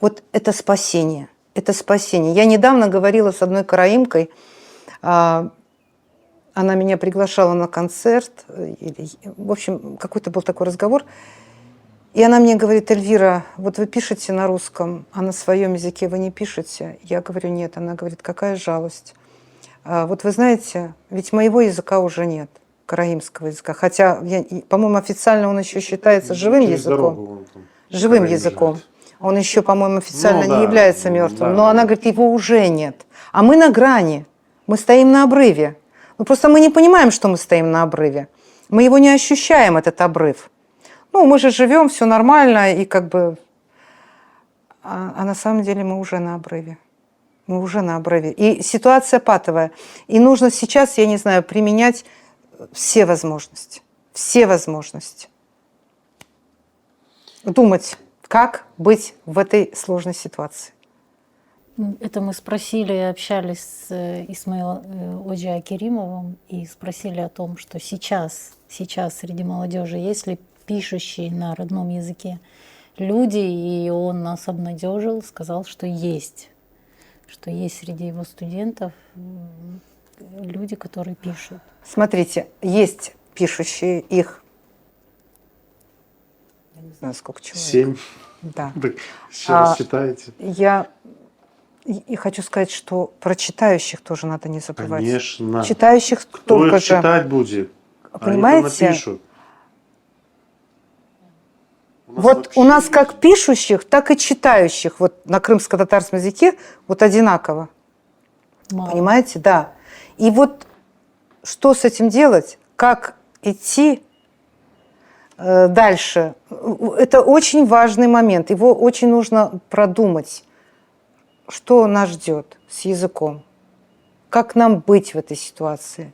вот это спасение. Это спасение. Я недавно говорила с одной караимкой, она меня приглашала на концерт, в общем, какой-то был такой разговор, и она мне говорит: Эльвира, вот вы пишете на русском, а на своем языке вы не пишете? Я говорю: нет. Она говорит: какая жалость. Вот вы знаете, ведь моего языка уже нет, караимского языка, хотя, по-моему, официально он еще считается живым Через языком. дорогу он там Живым Караим языком. живет. Он еще, по-моему, официально Ну, не да, является мертвым. да. Но она говорит, его уже нет. А мы на грани. Мы стоим на обрыве. Ну, просто мы не понимаем, что мы стоим на обрыве. Мы его не ощущаем, этот обрыв. Ну, мы же живем, все нормально, и как бы... А на самом деле мы уже на обрыве. Мы уже на обрыве. И ситуация патовая. И нужно сейчас, я не знаю, применять все возможности. Все возможности. Думать, как быть в этой сложной ситуации. Это мы спросили, общались с Исмаилом Оджа Керимовым и спросили о том, что сейчас среди молодежи есть ли пишущие на родном языке люди, и он нас обнадежил, сказал, что есть среди его студентов люди, которые пишут. Смотрите, есть пишущие, их, я не знаю, сколько человек. 7. Да. Так, еще раз считаете? Я и хочу сказать, что про читающих тоже надо не забывать. Конечно. Читающих Кто только их же. читать будет? Понимаете? Они-то напишут. Вот у нас как пишущих, так и читающих вот на крымско-татарском языке вот одинаково. Мало. Понимаете? Да. И вот что с этим делать? Как идти дальше? Это очень важный момент. Его очень нужно продумать. Что нас ждет с языком? Как нам быть в этой ситуации?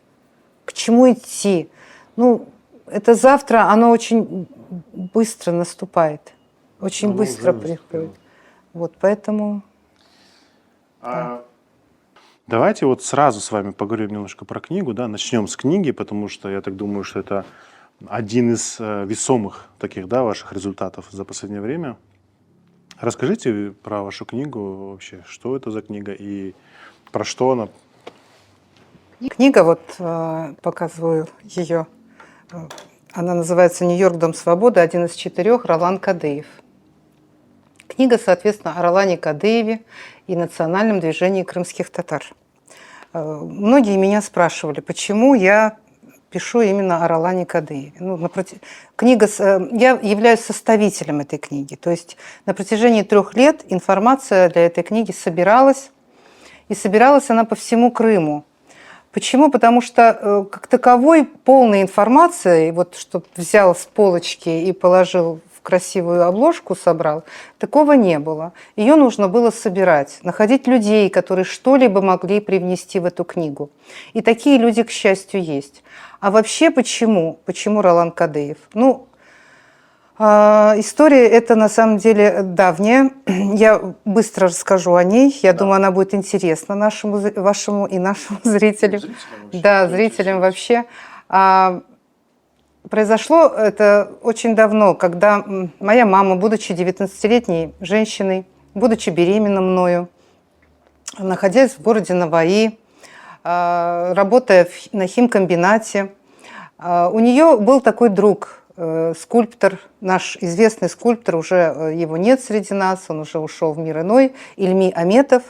К чему идти? Ну, это завтра, оно очень быстро наступает. Очень Оно быстро уже приходит. наступило. Вот, поэтому... Давайте вот сразу с вами поговорим немножко про книгу, да, начнем с книги, потому что я так думаю, что это один из весомых таких, да, ваших результатов за последнее время. Расскажите про вашу книгу вообще, что это за книга и про что она? Книга, вот показываю ее, она называется «Нью-Йорк. Дом свободы. Один из 4. Ролан Кадыев». Книга, соответственно, о Ролане Кадыеве и национальном движении крымских татар. Многие меня спрашивали, почему я пишу именно о Ролане Кадыеве. Ну, я являюсь составителем этой книги. То есть на протяжении 3 лет информация для этой книги собиралась, и собиралась она по всему Крыму. Почему? Потому что как таковой полной информации, вот что взял с полочки и положил в красивую обложку, собрал, такого не было. Ее нужно было собирать, находить людей, которые что-либо могли привнести в эту книгу. И такие люди, к счастью, есть. А вообще почему? Почему Ролан Кадыев? Ну, история эта на самом деле давняя. Я быстро расскажу о ней. Я думаю, она будет интересна вашему и нашему зрителю. Да, зрителям вообще. Произошло это очень давно, когда моя мама, будучи 19-летней женщиной, будучи беременна мною, находясь в городе Наваи, работая на химкомбинате, у нее был такой друг, скульптор, наш известный скульптор, уже его нет среди нас, он уже ушел в мир иной, Ильми Аметов.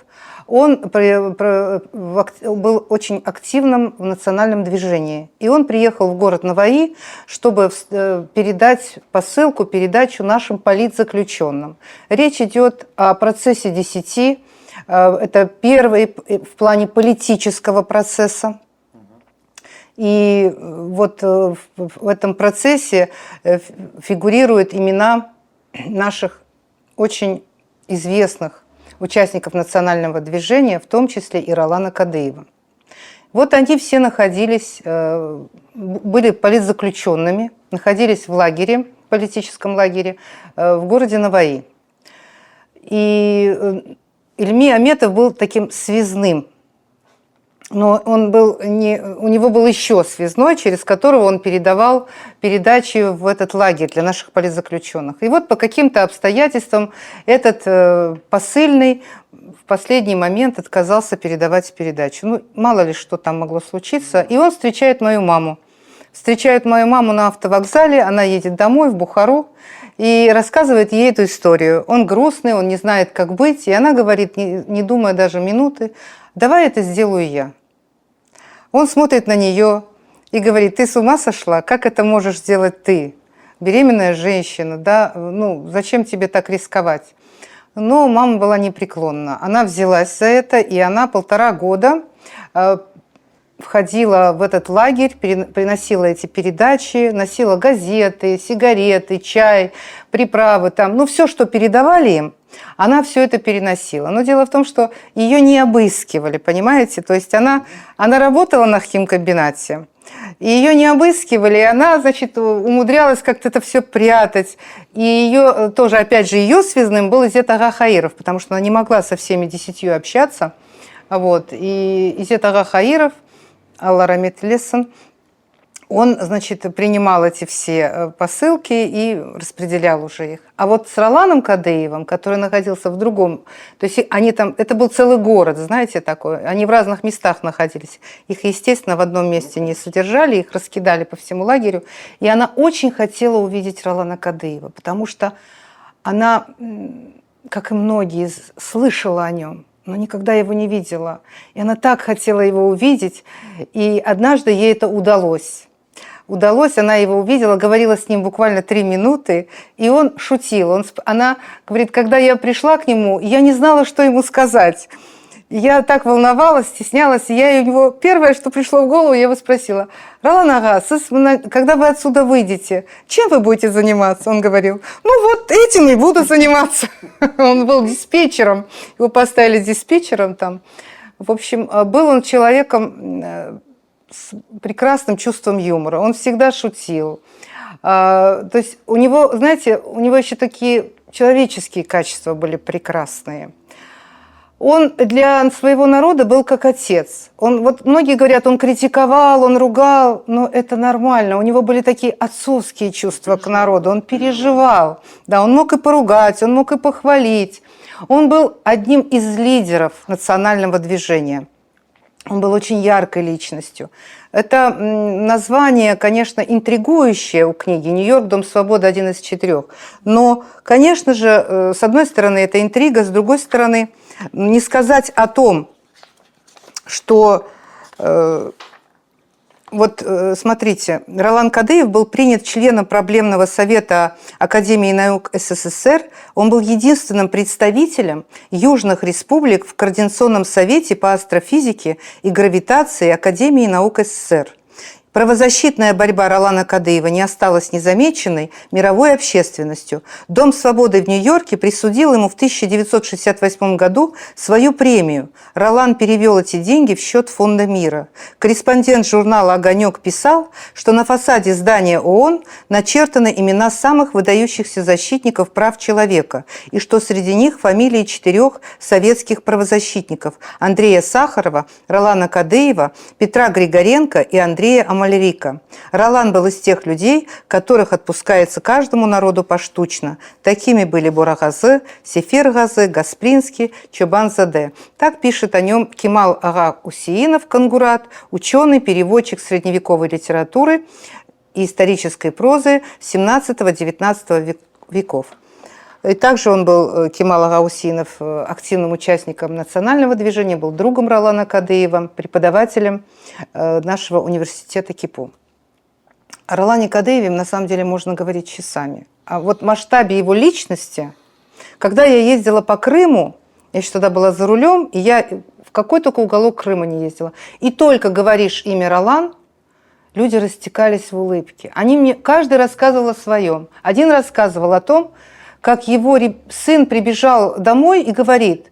Он был очень активным в национальном движении. И он приехал в город Наваи, чтобы передать посылку, передачу нашим политзаключенным. Речь идет о процессе 10. Это первый в плане политического процесса. И вот в этом процессе фигурируют имена наших очень известных участников национального движения, в том числе и Ролана Кадыева. Вот они все находились, были политзаключенными, находились в лагере, политическом лагере в городе Наваи. И Ильми Аметов был таким связным. Но он был у него был еще связной, через которого он передавал передачи в этот лагерь для наших политзаключенных. И вот по каким-то обстоятельствам этот посыльный в последний момент отказался передавать передачу. Ну, мало ли, что там могло случиться. И он встречает мою маму. Встречает мою маму на автовокзале, она едет домой, в Бухару, и рассказывает ей эту историю. Он грустный, он не знает, как быть, и она говорит, не думая даже минуты, давай это сделаю я. Он смотрит на нее и говорит, ты с ума сошла? Как это можешь сделать ты? Беременная женщина, да? Ну, зачем тебе так рисковать? Но мама была непреклонна. Она взялась за это, и она 1,5 года входила в этот лагерь, приносила эти передачи, носила газеты, сигареты, чай, приправы, там, ну, все, что передавали им, она все это переносила. Но дело в том, что ее не обыскивали, понимаете? То есть она работала на химкомбинате, и ее не обыскивали, и она, значит, умудрялась как-то это все прятать. И ее тоже, опять же, ее связным был Изет ага Хаиров, потому что она не могла со всеми 10 общаться. Вот. И Изет ага Хаиров, Алла Рамет Лессон, он, значит, принимал эти все посылки и распределял уже их. А вот с Роланом Кадыевым, который находился в другом, то есть они там, это был целый город, знаете, такой, они в разных местах находились. Их, естественно, в одном месте не содержали, их раскидали по всему лагерю. И она очень хотела увидеть Ролана Кадыева, потому что она, как и многие, слышала о нем, но никогда его не видела. И она так хотела его увидеть, и однажды ей это удалось. Она его увидела, говорила с ним буквально 3 минуты, и он шутил. Она говорит, когда я пришла к нему, я не знала, что ему сказать. Я так волновалась, стеснялась, и я у него первое, что пришло в голову, я его спросила, Ролан ага, когда вы отсюда выйдете, чем вы будете заниматься? Он говорил, ну вот этим и буду заниматься. Он был диспетчером, его поставили диспетчером там. В общем, был он человеком с прекрасным чувством юмора, он всегда шутил. То есть у него, знаете, у него еще такие человеческие качества были прекрасные. Он для своего народа был как отец. Вот многие говорят, он критиковал, он ругал, но это нормально. У него были такие отцовские чувства к народу, он переживал. Да, он мог и поругать, он мог и похвалить. Он был одним из лидеров национального движения. Он был очень яркой личностью. Это название, конечно, интригующее у книги «Нью-Йорк. Дом свободы. Один из 4». Но, конечно же, с одной стороны, это интрига, с другой стороны, не сказать о том, что... Вот смотрите, Ролан Кадыев был принят членом проблемного совета Академии наук СССР. Он был единственным представителем южных республик в Координационном совете по астрофизике и гравитации Академии наук СССР. Правозащитная борьба Ролана Кадыева не осталась незамеченной мировой общественностью. Дом свободы в Нью-Йорке присудил ему в 1968 году свою премию. Ролан перевел эти деньги в счет Фонда мира. Корреспондент журнала «Огонек» писал, что на фасаде здания ООН начертаны имена самых выдающихся защитников прав человека, и что среди них фамилии 4 советских правозащитников – Андрея Сахарова, Ролана Кадыева, Петра Григоренко и Андрея Амалерика. Ролан был из тех людей, которых отпускается каждому народу поштучно. Такими были Бурагазы, Сефер-Газы, Гаспринский, Чобан-Заде. Так пишет о нем Кемал-ага Усеинов, Кангурат, ученый, переводчик средневековой литературы и исторической прозы XVII-XIX веков. И также он был, Кемал Агаусинов, активным участником национального движения, был другом Ролана Кадыева, преподавателем нашего университета КИПУ. О Ролане Кадыеве на самом деле можно говорить часами. А вот в масштабе его личности, когда я ездила по Крыму, я еще тогда была за рулем, и я в какой только уголок Крыма не ездила, и только говоришь имя Ролан, люди растекались в улыбке. Они мне, каждый рассказывал о своем. Один рассказывал о том, как его сын прибежал домой и говорит: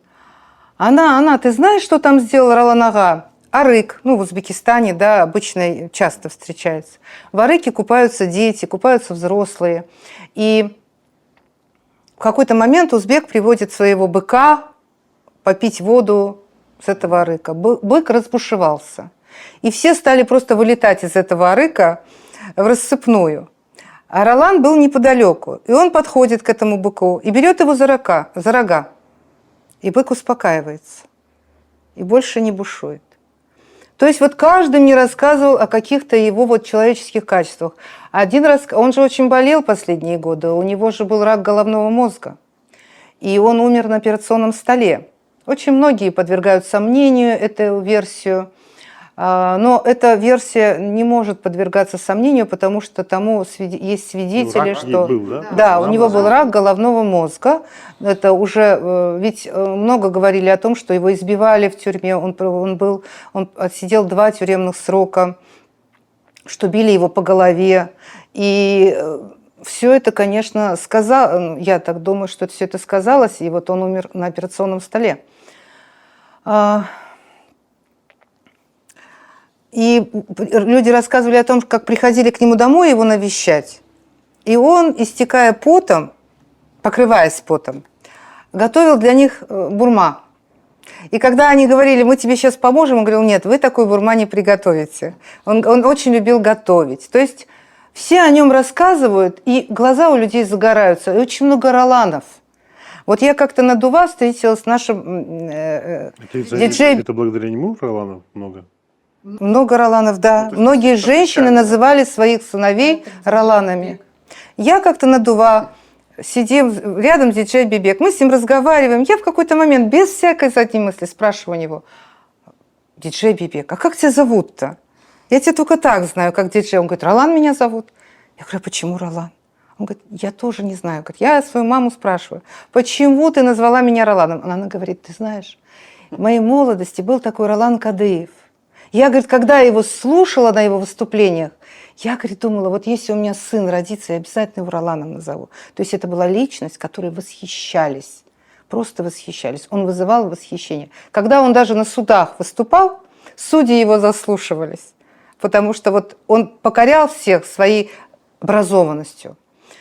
«Она, ты знаешь, что там сделал Ролан ага? Арык». Ну, в Узбекистане, да, обычно часто встречается. В арыке купаются дети, купаются взрослые. И в какой-то момент узбек приводит своего быка попить воду с этого арыка. Бык разбушевался. И все стали просто вылетать из этого арыка в рассыпную. А Ролан был неподалеку. И он подходит к этому быку и берет его за рога. И бык успокаивается. И больше не бушует. То есть вот каждый мне рассказывал о каких-то его вот человеческих качествах. Один раз, он же очень болел последние годы, у него же был рак головного мозга. И он умер на операционном столе. Очень многие подвергают сомнению эту версию. Но эта версия не может подвергаться сомнению, потому что тому есть свидетели, рак что был, да? да, у него был рак головного мозга. Это уже ведь много говорили о том, что его избивали в тюрьме. Он отсидел 2 тюремных срока, что били его по голове. И все это, конечно, я так думаю, что все это сказалось, и вот он умер на операционном столе. И люди рассказывали о том, как приходили к нему домой его навещать. И он, истекая потом, покрываясь потом, готовил для них бурма. И когда они говорили: мы тебе сейчас поможем, он говорил: нет, вы такой бурма не приготовите. Он очень любил готовить. То есть все о нем рассказывают, и глаза у людей загораются. И очень много Роланов. Вот я как-то на Дува встретилась с нашим диджеем. Это благодаря нему Роланов много? Много Роланов, да. Многие женщины называли своих сыновей Роланами. Я как-то на Дува, сидим рядом с диджей Бибек, мы с ним разговариваем. Я в какой-то момент без всякой задней мысли спрашиваю у него: диджей Бибек, а как тебя зовут-то? Я тебя только так знаю, как диджей. Он говорит: Ролан меня зовут. Я говорю: почему Ролан? Он говорит: я тоже не знаю. Я свою маму спрашиваю: почему ты назвала меня Роланом? Она говорит: ты знаешь, в моей молодости был такой Ролан Кадыев. Я, говорит, когда его слушала на его выступлениях, я, говорит, думала: вот если у меня сын родится, я обязательно его Роланом назову. То есть это была личность, которой восхищались, просто восхищались. Он вызывал восхищение. Когда он даже на судах выступал, судьи его заслушивались, потому что вот он покорял всех своей образованностью,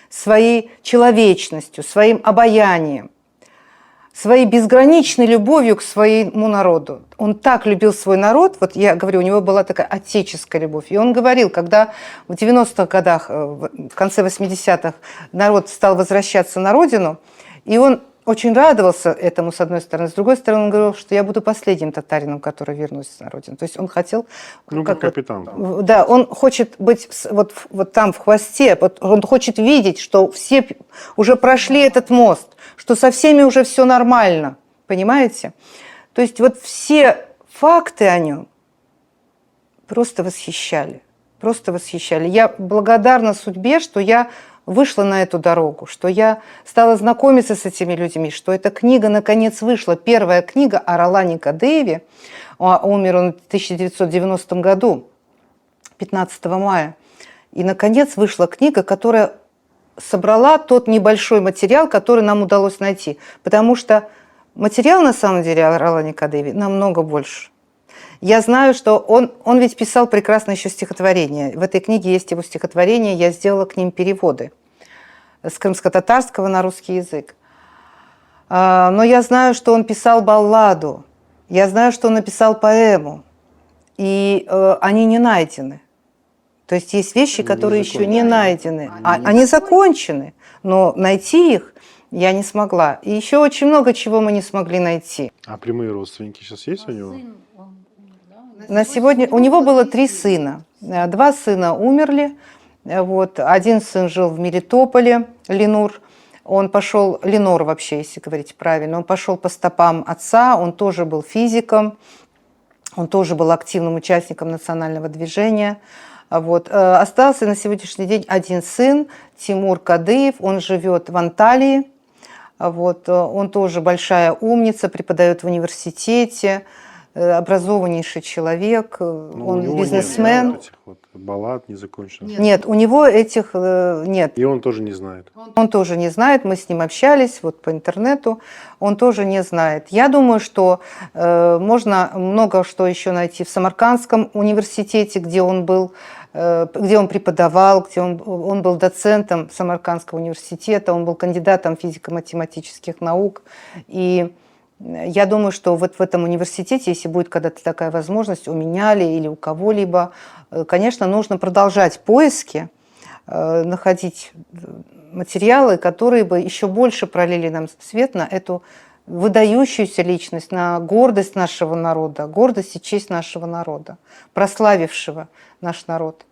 своей человечностью, своим обаянием, своей безграничной любовью к своему народу. Он так любил свой народ, вот я говорю, у него была такая отеческая любовь. И он говорил, когда в 90-х годах, в конце 80-х народ стал возвращаться на родину, и он очень радовался этому, с одной стороны. С другой стороны, он говорил, что я буду последним татарином, который вернусь на родину. То есть он хотел... Ну, как капитан. Да, он хочет быть вот там в хвосте, вот он хочет видеть, что все уже прошли этот мост, что со всеми уже все нормально, понимаете? То есть вот все факты о нем просто восхищали, просто восхищали. Я благодарна судьбе, что я вышла на эту дорогу, что я стала знакомиться с этими людьми, что эта книга наконец вышла. Первая книга о Ролане Кадыеве, умер он в 1990 году, 15 мая. И наконец вышла книга, которая собрала тот небольшой материал, который нам удалось найти. Потому что материал на самом деле о Ролане Кадыеве намного больше. Я знаю, что он ведь писал прекрасно еще стихотворения. В этой книге есть его стихотворения, я сделала к ним переводы с крымско-татарского на русский язык. Но я знаю, что он писал балладу, я знаю, что он написал поэму, и они не найдены. То есть есть вещи, которые еще не найдены. Они закончены, но найти их я не смогла. И еще очень много чего мы не смогли найти. А прямые родственники сейчас есть у него? На сегодня у него было 3 сына. 2 сына умерли, Вот. Один сын жил в Мелитополе, Ленур. Он пошел, Ленор вообще, если говорить правильно, он пошел по стопам отца, он тоже был физиком, он тоже был активным участником национального движения. Вот. Остался на сегодняшний день один сын, Тимур Кадыев, он живет в Анталии. Вот. Он тоже большая умница, преподает в университете, образованнейший человек, Ну, у он него бизнесмен. Нет, да, вот этих вот баллад незаконченных. Нет, у него этих нет. И он тоже не знает. Он тоже не знает, мы с ним общались вот по интернету, он тоже не знает. Я думаю, что можно много что еще найти в Самаркандском университете, где он был, где он преподавал, где он был доцентом Самаркандского университета, он был кандидатом физико-математических наук. И я думаю, что вот в этом университете, если будет когда-то такая возможность у меня или у кого-либо, конечно, нужно продолжать поиски, находить материалы, которые бы еще больше пролили нам свет на эту выдающуюся личность, на гордость нашего народа, гордость и честь нашего народа, прославившего наш народ.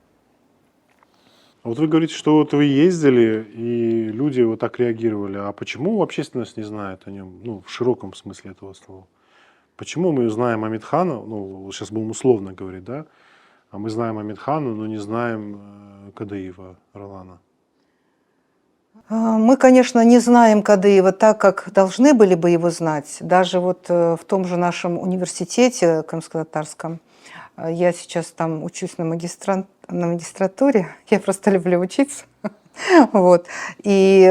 А вот вы говорите, что вот вы ездили, и люди вот так реагировали. А почему общественность не знает о нем, ну, в широком смысле этого слова? Почему мы знаем Амитхана, ну, сейчас будем условно говорить, да? А мы знаем Амитхана, но не знаем Кадыева Ролана. Мы, конечно, не знаем Кадыева так, как должны были бы его знать. Даже вот в том же нашем университете крымско-татарском, я сейчас там учусь на магистратуре, я просто люблю учиться. Вот. И,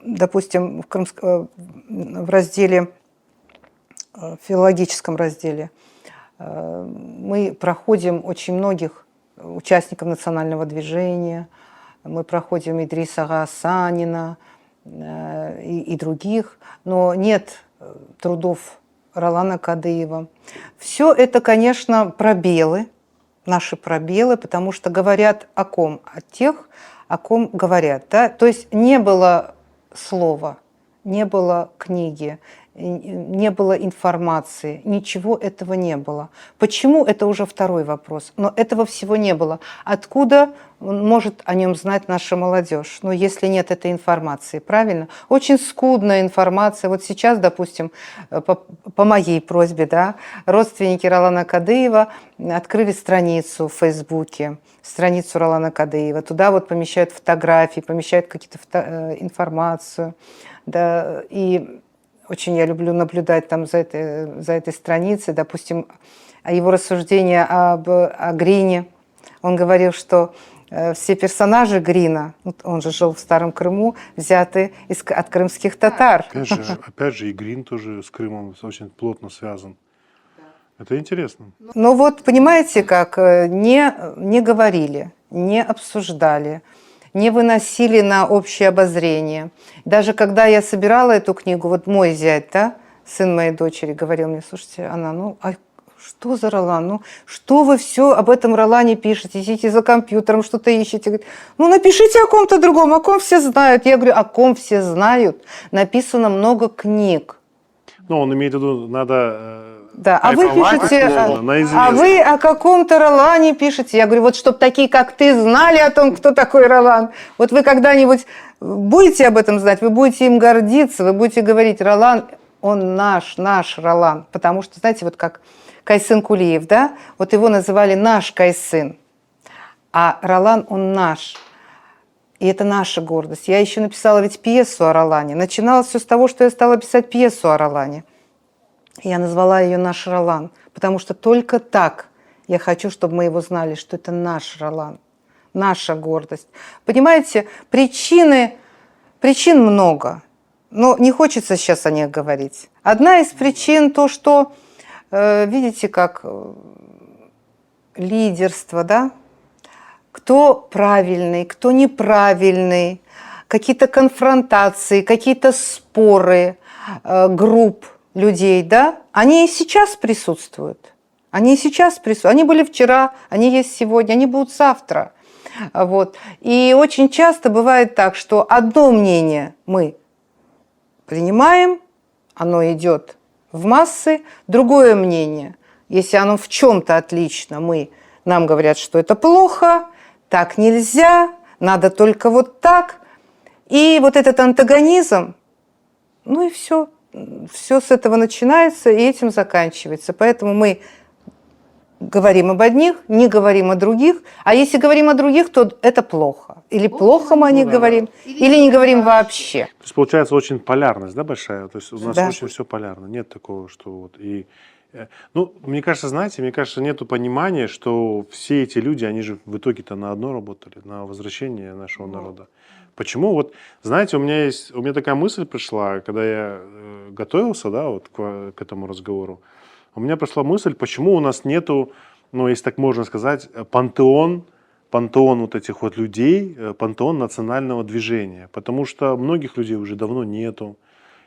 допустим, в разделе, в филологическом разделе мы проходим очень многих участников национального движения, мы проходим Идриса Гаасанина и других, но нет трудов Ролана Кадыева. Все это, конечно, пробелы, наши пробелы, потому что говорят о ком? О тех, о ком говорят. Да? То есть не было слова, не было книги, не было информации, ничего этого не было. Почему? Это уже второй вопрос. Но этого всего не было. Откуда может о нем знать наша молодежь? Ну, если нет этой информации, правильно? Очень скудная информация. Вот сейчас, допустим, по моей просьбе, да, родственники Ролана Кадыева открыли страницу в Фейсбуке, страницу Ролана Кадыева. Туда вот помещают фотографии, помещают какие-то информацию. Да, и очень я люблю наблюдать там за этой страницей, допустим, его рассуждения о Грине. Он говорил, что все персонажи Грина, он же жил в Старом Крыму, взяты от крымских татар. Опять же, и Грин тоже с Крымом очень плотно связан. Это интересно. Но вот понимаете, как не говорили, не обсуждали, не выносили на общее обозрение. Даже когда я собирала эту книгу, вот мой зять, да, сын моей дочери, говорил мне: слушайте, Анна, ну а что за Ролан? Ну что вы все об этом Ролане пишете? Сидите за компьютером, что-то ищете. Говорит, ну напишите о ком-то другом, о ком все знают. Я говорю, о ком все знают? Написано много книг. Ну, он имеет в виду, надо... Да, а вы пишете, а вы о каком-то Ролане пишете. Я говорю, вот чтобы такие, как ты, знали о том, кто такой Ролан. Вот вы когда-нибудь будете об этом знать, вы будете им гордиться, вы будете говорить: Ролан, он наш Ролан. Потому что, знаете, вот как Кайсын Кулиев, да, вот его называли наш Кайсын, а Ролан, он наш. И это наша гордость. Я еще написала ведь пьесу о Ролане. Начиналось все с того, что я стала писать пьесу о Ролане. Я назвала ее «Наш Ролан», потому что только так я хочу, чтобы мы его знали, что это наш Ролан, наша гордость. Понимаете, причин много, но не хочется сейчас о них говорить. Одна из причин то, что, видите, как лидерство, да? Кто правильный, кто неправильный, какие-то конфронтации, какие-то споры групп людей, да, они и сейчас присутствуют. Они и сейчас присутствуют. Они были вчера, они есть сегодня, они будут завтра. Вот. И очень часто бывает так, что одно мнение мы принимаем, оно идет в массы, другое мнение, если оно в чем-то отлично, нам говорят, что это плохо, так нельзя, надо только вот так. И вот этот антагонизм, ну и все. Все с этого начинается и этим заканчивается. Поэтому мы говорим об одних, не говорим о других. А если говорим о других, то это плохо. Или плохо мы о них говорим, или не говорим вообще. То есть получается очень полярность, да, большая? То есть у нас Да. очень все полярно. Нет такого, что вот и... Ну, мне кажется, знаете, нету понимания, что все эти люди, они же в итоге-то на одно работали, на возвращение нашего народа. Почему? Вот, знаете, у меня такая мысль пришла, когда я готовился, да, вот к этому разговору. У меня пришла мысль, почему у нас нету, ну, если так можно сказать, пантеон вот этих вот людей, пантеон национального движения. Потому что многих людей уже давно нету.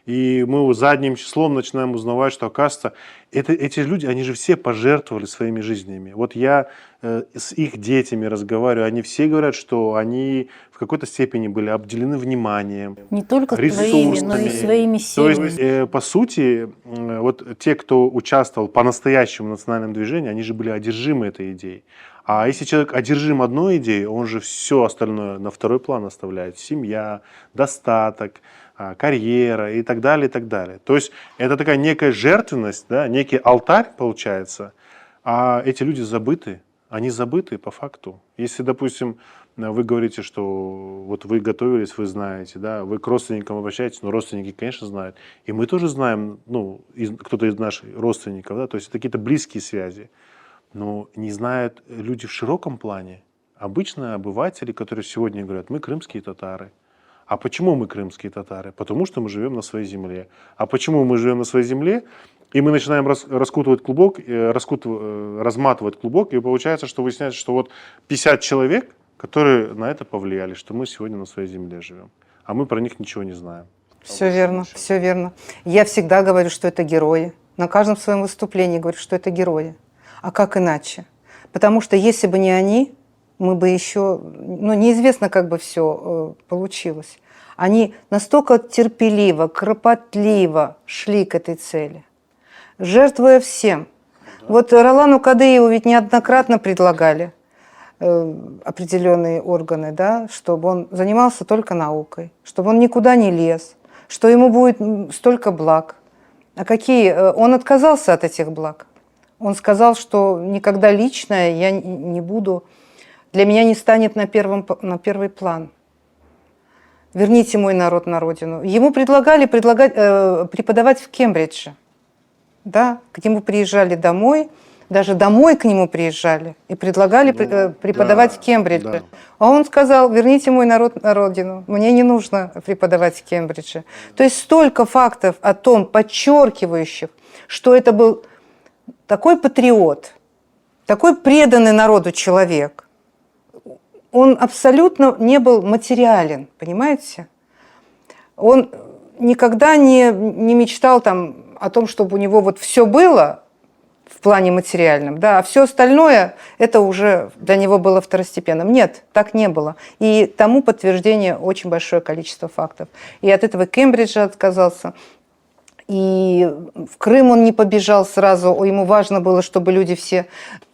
И мы задним числом начинаем узнавать, что, оказывается, эти люди, они же все пожертвовали своими жизнями. Вот я с их детьми разговариваю, они все говорят, что они в какой-то степени были обделены вниманием, Не только ресурсами. своими, но и своими То семьями. есть, по сути, вот те, кто участвовал по-настоящему в национальном движении, они же были одержимы этой идеей. А если человек одержим одной идеей, он же все остальное на второй план оставляет. Семья, достаток, карьера и так далее, и так далее. То есть это такая некая жертвенность, да, некий алтарь получается, а эти люди забыты. Они забыты по факту. Если, допустим, вы говорите, что вот вы готовились, вы знаете, да, вы к родственникам обращаетесь, но родственники, конечно, знают. И мы тоже знаем, ну, кто-то из наших родственников, да, то есть это какие-то близкие связи. Но не знают люди в широком плане. Обычные обыватели, которые сегодня говорят, мы крымские татары. А почему мы крымские татары? Потому что мы живем на своей земле. А почему мы живем на своей земле? И мы начинаем раскутывать клубок, разматывать клубок, и получается, что выясняется, что вот 50 человек, которые на это повлияли, что мы сегодня на своей земле живем. А мы про них ничего не знаем. Все верно, все верно. Я всегда говорю, что это герои. На каждом своем выступлении говорю, что это герои. А как иначе? Потому что если бы не они, мы бы еще... Ну, неизвестно, как бы все получилось. Они настолько терпеливо, кропотливо шли к этой цели, жертвуя всем. Вот Ролану Кадыеву ведь неоднократно предлагали определенные органы, да, чтобы он занимался только наукой, чтобы он никуда не лез, что ему будет столько благ. А какие? Он отказался от этих благ. Он сказал, что никогда личное я не буду, для меня не станет на первый план. Верните мой народ на родину. Ему предлагали преподавать в Кембридже. Да, к нему приезжали домой, даже домой к нему приезжали и предлагали преподавать в Кембридже. Да. А он сказал, верните мой народ на родину, мне не нужно преподавать в Кембридже. То есть столько фактов о том, подчеркивающих, что это был такой патриот, такой преданный народу человек. Он абсолютно не был материален, понимаете? Он никогда не мечтал там о том, чтобы у него вот все было в плане материальном, да, а все остальное это уже для него было второстепенным. Нет, так не было. И тому подтверждение очень большое количество фактов. И от этого Кембриджа отказался. И в Крым он не побежал сразу, ему важно было, чтобы люди все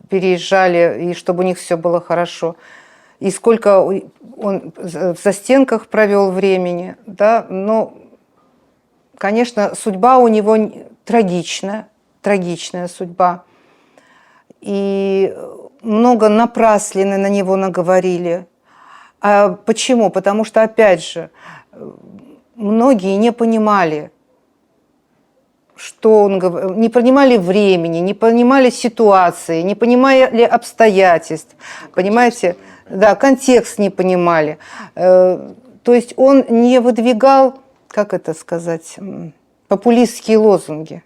переезжали и чтобы у них все было хорошо. И сколько он в застенках провел времени, да, но, конечно, судьба у него трагичная судьба. И много напраслины на него наговорили. А почему? Потому что, опять же, многие не понимали, что он говорит, не понимали времени, не понимали ситуации, не понимали обстоятельств, понимаете? Да, контекст не понимали. То есть он не выдвигал, как это сказать, популистские лозунги.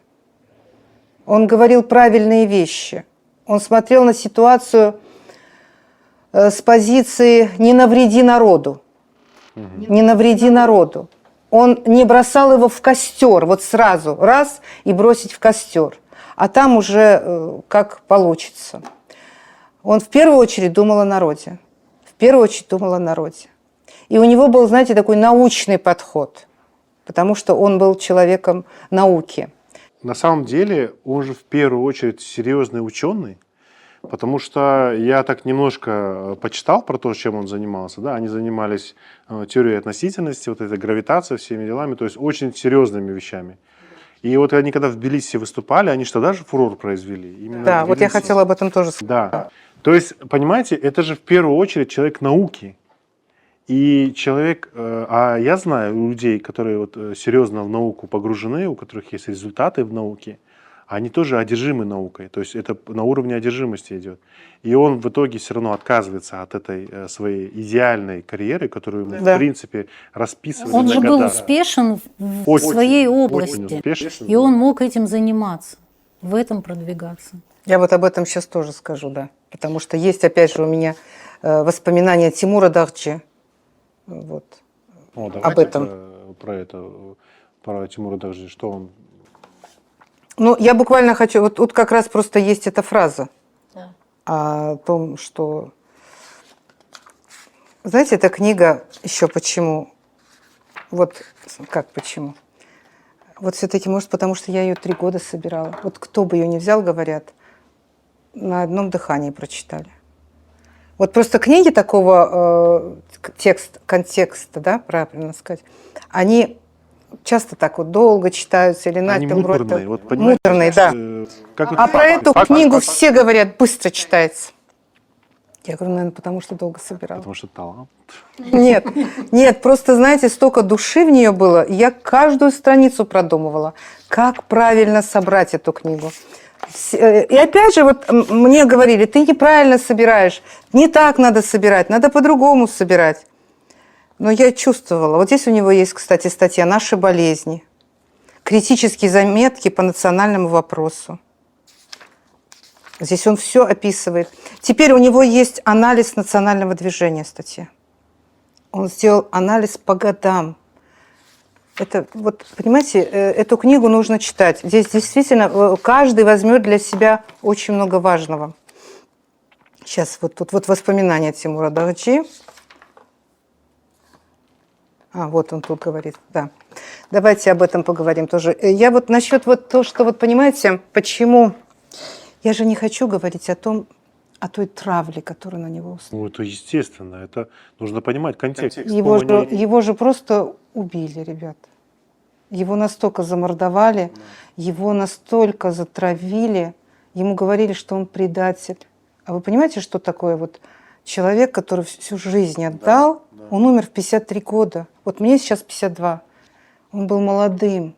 Он говорил правильные вещи. Он смотрел на ситуацию с позиции «не навреди народу». Не навреди народу. Он не бросал его в костер, вот сразу, раз, и бросить в костер. А там уже как получится. Он в первую очередь думал о народе. В первую очередь думал о народе. И у него был, знаете, такой научный подход, потому что он был человеком науки. На самом деле, он же в первую очередь серьезный ученый, Потому что я так немножко почитал про то, чем он занимался. Да, они занимались теорией относительности, вот этой гравитацией, всеми делами, то есть очень серьезными вещами. И вот они когда в Тбилиси выступали, они же тогда же фурор произвели. Именно Да, в вот я Тбилиси. хотела об этом тоже сказать. Да. То есть, понимаете, это же в первую очередь человек науки. И человек, а я знаю людей, которые вот серьезно в науку погружены, у которых есть результаты в науке, они тоже одержимы наукой. То есть это на уровне одержимости идет. И он в итоге все равно отказывается от этой своей идеальной карьеры, которую ему, Да. в принципе, расписывали Он на же был года. успешен в Очень, своей очень области, успешен и был. он мог этим заниматься, в этом продвигаться. Я вот об этом сейчас тоже скажу, да. Потому что есть, опять же, у меня воспоминания Тимура Дагчи. Вот. О, давайте об этом. Про Тимура Дагчи, что он... Ну, я буквально хочу... Вот тут как раз просто есть эта фраза Да. о том, что... Знаете, эта книга еще почему? Вот как почему? Вот все-таки, может, потому что я ее 3 года собирала. Вот кто бы ее ни взял, говорят, на одном дыхании прочитали. Вот просто книги такого контекста, да, правильно сказать, они часто так вот долго читаются или Они Найтелройд. муторные, вот понимаете? Муторные, да. Как вот- А про эту книгу все говорят, быстро читается. Я говорю, наверное, потому что долго собирала. Потому что талант. Нет, нет, просто, знаете, столько души в нее было. И я каждую страницу продумывала, как правильно собрать эту книгу. И опять же, вот мне говорили, ты неправильно собираешь, не так надо собирать, надо по-другому собирать. Но я чувствовала. Вот здесь у него есть, кстати, статья «Наши болезни», критические заметки по национальному вопросу. Здесь он все описывает. Теперь у него есть анализ национального движения, статья. Он сделал анализ по годам. Это, вот, понимаете, эту книгу нужно читать. Здесь действительно каждый возьмет для себя очень много важного. Сейчас вот тут вот воспоминания Тимура Дагчи. Вот он тут говорит, да. Давайте об этом поговорим тоже. Я вот насчет вот то, что вот понимаете, почему... Я же не хочу говорить о той травле, которая на него устроена. Ну, это естественно. Это нужно понимать контекст. Его же просто убили, ребят. Его настолько замордовали, его настолько затравили, ему говорили, что он предатель. А вы понимаете, что такое вот человек, который всю жизнь отдал, он умер в 53 года. Вот мне сейчас 52. Он был молодым.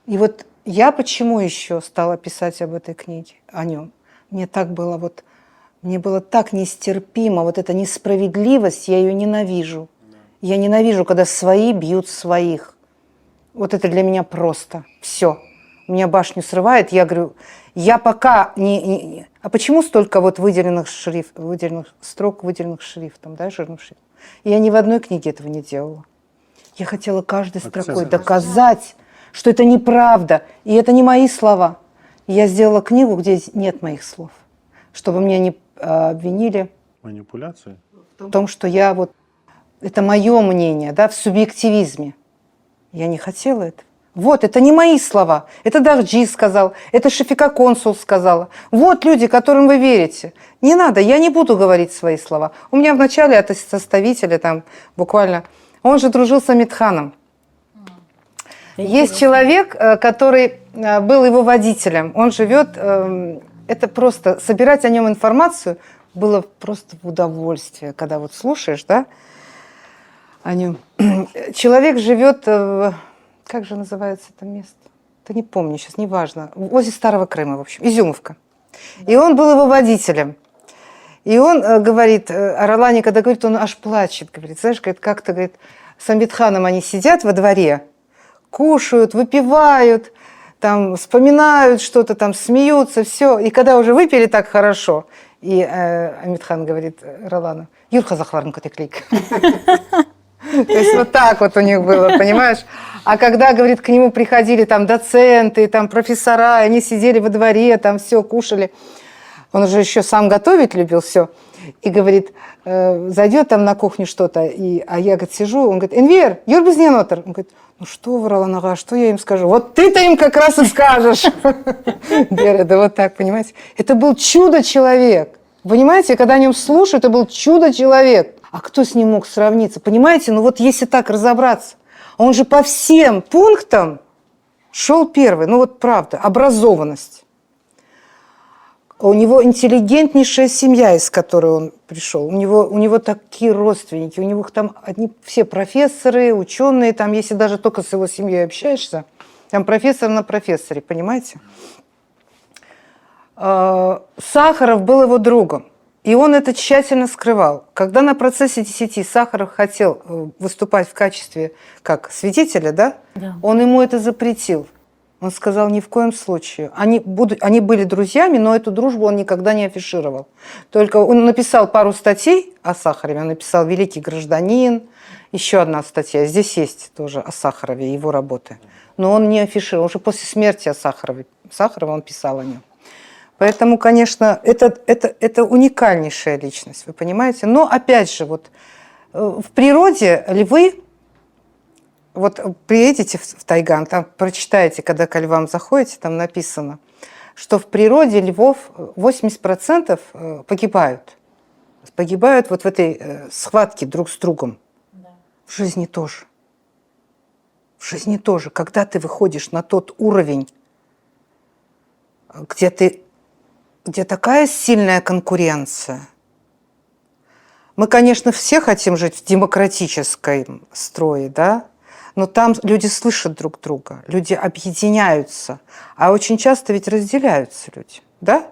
И вот я почему еще стала писать об этой книге, о нем? Мне было так нестерпимо, вот эта несправедливость, я ее ненавижу. Я ненавижу, когда свои бьют своих. Вот это для меня просто все. Меня башню срывает, я говорю, я пока не... А почему столько вот выделенных строк, выделенных шрифтом, да, жирным шрифтом? Я ни в одной книге этого не делала. Я хотела каждой строкой доказать, что это неправда, и это не мои слова. И я сделала книгу, где нет моих слов, чтобы меня не обвинили Манипуляции? в том, что я вот... Это мое мнение, да, в субъективизме. Я не хотела этого. Вот, это не мои слова. Это Дагчи сказал, это Шафика Консул сказала. Вот люди, которым вы верите. Не надо, я не буду говорить свои слова. У меня вначале от составителя там буквально... Он же дружил с Амитханом. Есть человек, который был его водителем. Он живет... Это просто... Собирать о нем информацию было просто в удовольствие, когда вот слушаешь, да, о нем. Человек живет... Как же называется это место? Да не помню сейчас, неважно. Возле Старого Крыма, в общем, Изюмовка. И он был его водителем. И он говорит, о Ролане, когда говорит, он аж плачет. Говорит, знаешь, говорит, как-то, говорит, с Амитханом они сидят во дворе, кушают, выпивают, там, вспоминают что-то, там, смеются, все. И когда уже выпили так хорошо, и Амитхан говорит Ролану, Юрха Захларенко, ты клик. То есть вот так вот у них было, понимаешь? А когда, говорит, к нему приходили там доценты, там профессора, они сидели во дворе, там все кушали. Он же еще сам готовить любил все. И говорит, зайдет там на кухню что-то, а я, говорит, сижу, он говорит, Энвер, юрбиз не нотер. Он говорит, ну что, врала нога, что я им скажу? Вот ты-то им как раз и скажешь. Да вот так, понимаете? Это был чудо-человек. Понимаете, когда о нем слушают, это был чудо-человек. А кто с ним мог сравниться? Понимаете, ну вот если так разобраться, он же по всем пунктам шел первый. Ну вот правда, образованность. У него интеллигентнейшая семья, из которой он пришел. У него такие родственники, у него там одни все профессоры, ученые, там, если даже только с его семьей общаешься, там профессор на профессоре, понимаете? Сахаров был его другом, и он это тщательно скрывал. Когда на процессе 10 Сахаров хотел выступать в качестве как свидетеля, да? Да. Он ему это запретил. Он сказал, ни в коем случае. Они были друзьями, но эту дружбу он никогда не афишировал. Только он написал пару статей о Сахарове. Он написал «Великий гражданин», еще одна статья. Здесь есть тоже о Сахарове, его работы. Но он не афишировал. Уже после смерти Сахарова он писал о нем. Поэтому, конечно, это уникальнейшая личность, вы понимаете? Но, опять же, вот в природе львы, вот приедете в Тайган, там прочитаете, когда к львам заходите, там написано, что в природе львов 80% погибают. Погибают вот в этой схватке друг с другом. Да. В жизни тоже. В жизни тоже. Когда ты выходишь на тот уровень, где такая сильная конкуренция. Мы, конечно, все хотим жить в демократическом строе, да? Но там люди слышат друг друга, люди объединяются, а очень часто ведь разделяются люди, да?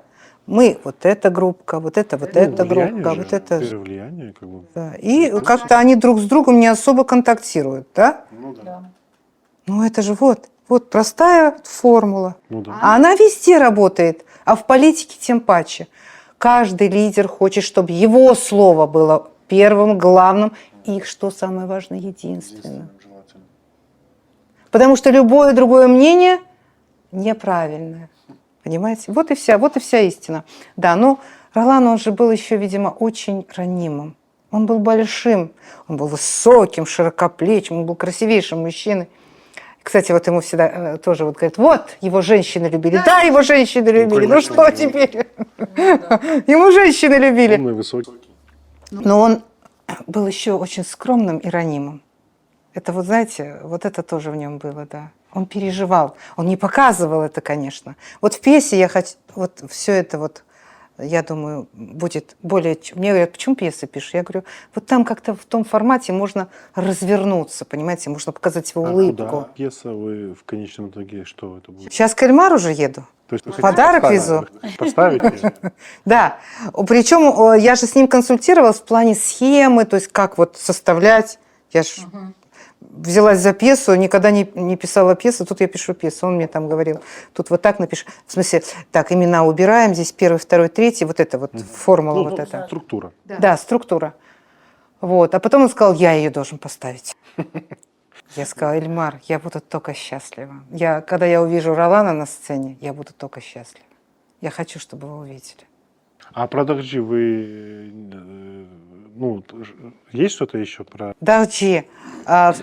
Мы вот эта группа, вот эта группа, вот это. Влияние, как бы. Да. И как-то они друг с другом не особо контактируют, да? Ну да. Ну это же вот простая формула. Ну, да. А она везде работает, а в политике тем паче. Каждый лидер хочет, чтобы его слово было первым, главным, и, что самое важное, единственным. Потому что любое другое мнение неправильное. Понимаете? Вот и вся истина. Да, но Ролан, он же был еще, видимо, очень ранимым. Он был большим, он был высоким, широкоплечим, он был красивейшим мужчиной. Кстати, вот ему всегда тоже вот говорят, вот, его женщины любили. Да, его женщины любили. Ну что теперь? Ему женщины любили. Умный, высокий. Но он был еще очень скромным и ранимым. Это вот, знаете, вот это тоже в нем было, да. Он переживал. Он не показывал это, конечно. Вот в пьесе вот все это вот, я думаю, будет более... Мне говорят, почему пьесы пишешь? Я говорю, вот там как-то в том формате можно развернуться, понимаете, можно показать его улыбку. Куда пьеса вы в конечном итоге, что это будет? Сейчас к Эльмару уже еду. То есть, подарок везу. Поставить? Да. Причем я же с ним консультировалась в плане схемы, то есть как вот составлять. Я же взялась за пьесу, никогда не писала пьесу, тут я пишу пьесу. Он мне там говорил, тут вот так напиши. В смысле, так, имена убираем, здесь первый, второй, третий, вот это вот формула вот эта. Структура. Да, структура. Вот. А потом он сказал, я ее должен поставить. Я сказала, Эльмар, я буду только счастлива. Когда я увижу Ролана на сцене, я буду только счастлива. Я хочу, чтобы вы увидели. А про Дорджи вы... Ну, есть что-то еще про... Дорджи.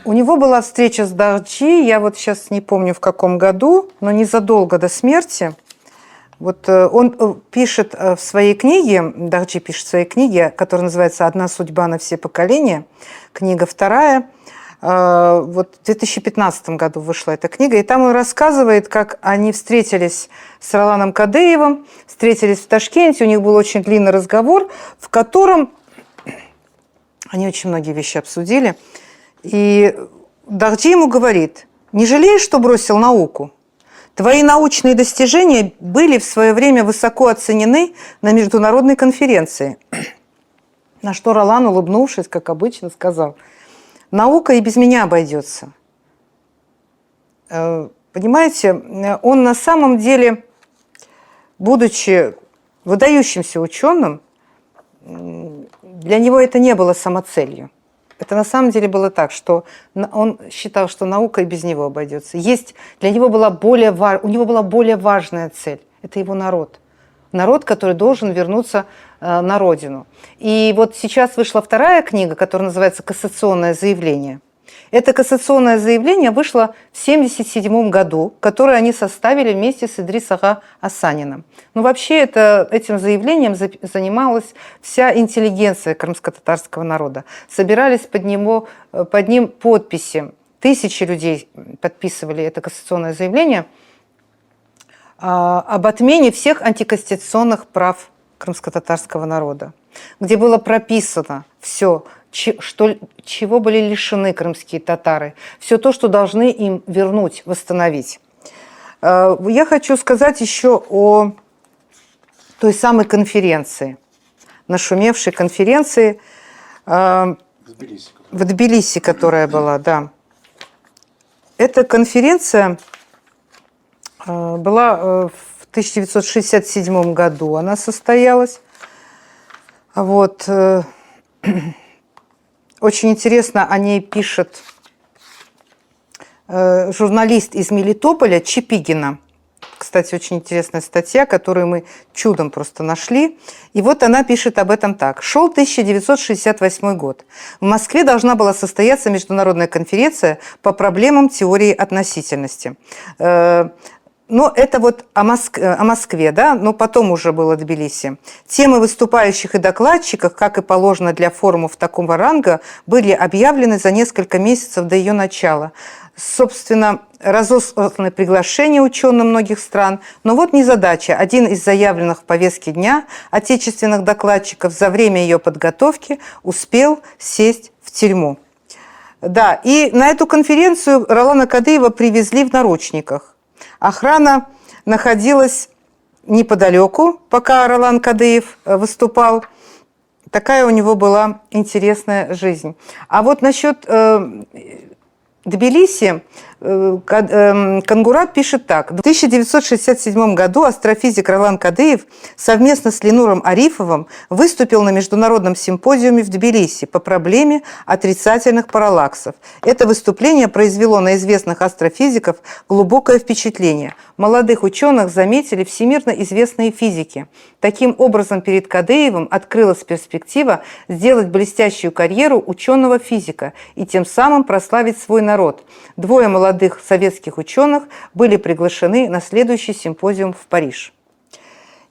У него была встреча с Дорджи, я вот сейчас не помню в каком году, но незадолго до смерти. Вот он пишет в своей книге, Дорджи пишет в своей книге, которая называется «Одна судьба на все поколения», книга вторая. Вот в 2015 году вышла эта книга, и там он рассказывает, как они встретились с Роланом Кадеевым, встретились в Ташкенте, у них был очень длинный разговор, в котором они очень многие вещи обсудили. И Дорджи ему говорит, не жалеешь, что бросил науку? Твои научные достижения были в свое время высоко оценены на международной конференции. На что Ролан, улыбнувшись, как обычно, сказал, наука и без меня обойдется. Понимаете, он на самом деле, будучи выдающимся ученым, для него это не было самоцелью. Это на самом деле было так, что он считал, что наука и без него обойдется. У него была более важная цель – это его народ. народ, который должен вернуться на родину. И вот сейчас вышла вторая книга, которая называется «Кассационное заявление». Это кассационное заявление вышло в 1977 году, которое они составили вместе с Идрис Ага Асаниным. Но вообще этим заявлением занималась вся интеллигенция крымско-татарского народа. Собирались под ним подписи. Тысячи людей подписывали это кассационное заявление об отмене всех антиконституционных прав крымско-татарского народа, где было прописано все, чего были лишены крымские татары, все то, что должны им вернуть, восстановить. Я хочу сказать еще о той самой конференции, нашумевшей конференции в Тбилиси, которая была, да. Эта конференция была в 1967 году, она состоялась. Вот. Очень интересно о ней пишет журналист из Мелитополя Чипигина. Кстати, очень интересная статья, которую мы чудом просто нашли. И вот она пишет об этом так. Шел 1968 год. В Москве должна была состояться международная конференция по проблемам теории относительности. Но это вот о Москве, да, но потом уже было Тбилиси. Темы выступающих и докладчиков, как и положено для форумов такого ранга, были объявлены за несколько месяцев до ее начала. Собственно, разосланы приглашения ученым многих стран, но вот незадача. Один из заявленных в повестке дня отечественных докладчиков за время ее подготовки успел сесть в тюрьму. Да, и на эту конференцию Ролана Кадыева привезли в наручниках. Охрана находилась неподалеку, пока Ролан Кадыев выступал. Такая у него была интересная жизнь. А вот насчет Тбилиси Кангурат пишет так. В 1967 году астрофизик Ролан Кадыев совместно с Ленуром Арифовым выступил на международном симпозиуме в Тбилиси по проблеме отрицательных параллаксов. Это выступление произвело на известных астрофизиков глубокое впечатление. Молодых ученых заметили всемирно известные физики. Таким образом, перед Кадыевым открылась перспектива сделать блестящую карьеру ученого-физика и тем самым прославить свой народ. Двое молодых советских ученых были приглашены на следующий симпозиум в Париж.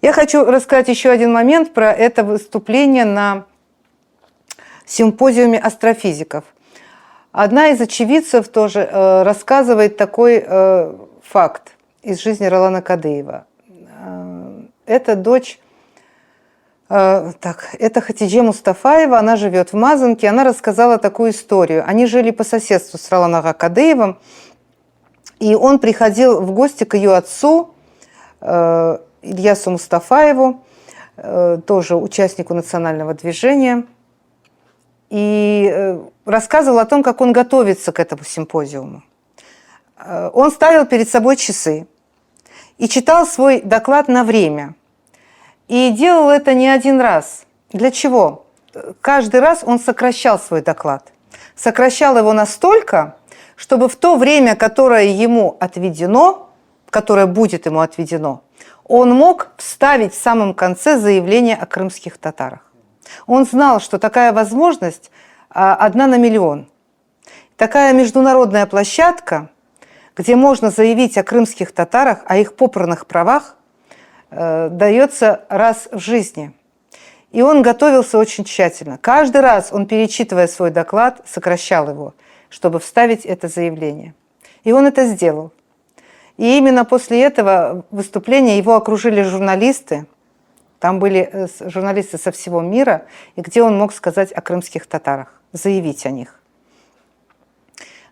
Я хочу рассказать еще один момент про это выступление на симпозиуме астрофизиков. Одна из очевидцев тоже рассказывает такой факт из жизни Ролана Кадыева. Это дочь, это Хатидже Мустафаева, она живет в Мазанке, она рассказала такую историю. Они жили по соседству с Роланом Кадыевым, и он приходил в гости к ее отцу, Ильясу Мустафаеву, тоже участнику национального движения, и рассказывал о том, как он готовится к этому симпозиуму. Он ставил перед собой часы и читал свой доклад на время. И делал это не один раз. Для чего? Каждый раз он сокращал свой доклад. Сокращал его настолько, чтобы в то время, которое ему отведено, которое будет ему отведено, он мог вставить в самом конце заявление о крымских татарах. Он знал, что такая возможность одна на миллион. Такая международная площадка, где можно заявить о крымских татарах, о их попранных правах, дается раз в жизни. И он готовился очень тщательно. Каждый раз он, перечитывая свой доклад, сокращал его, чтобы вставить это заявление. И он это сделал. И именно после этого выступления его окружили журналисты. Там были журналисты со всего мира, и где он мог сказать о крымских татарах, заявить о них.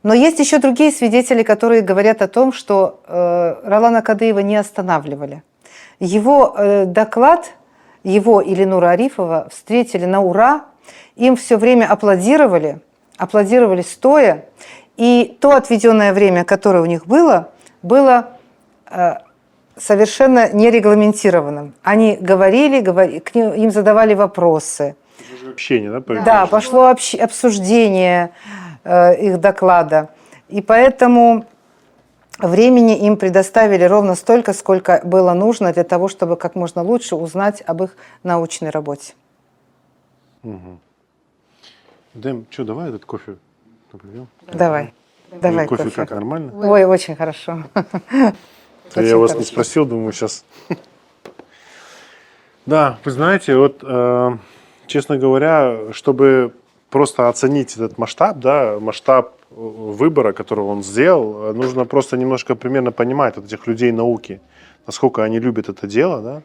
Но есть еще другие свидетели, которые говорят о том, что Ролана Кадыева не останавливали. Его доклад, его и Ленура Арифова встретили на ура, им все время аплодировали стоя, и то отведенное время, которое у них было совершенно нерегламентированным. Они говорили, им задавали вопросы. Общение, да? Да, пошло обсуждение их доклада. И поэтому времени им предоставили ровно столько, сколько было нужно для того, чтобы как можно лучше узнать об их научной работе. Мгм. Дэм, что, давай этот кофе напьем? Давай. Давай кофе кофе. как, нормально? Ой, очень хорошо. Я Очень вас не хорошо. спросил, думаю, сейчас. Да, вы знаете, вот, честно говоря, чтобы просто оценить этот масштаб, да, масштаб выбора, который он сделал, нужно просто немножко примерно понимать вот этих людей науки, насколько они любят это дело, да,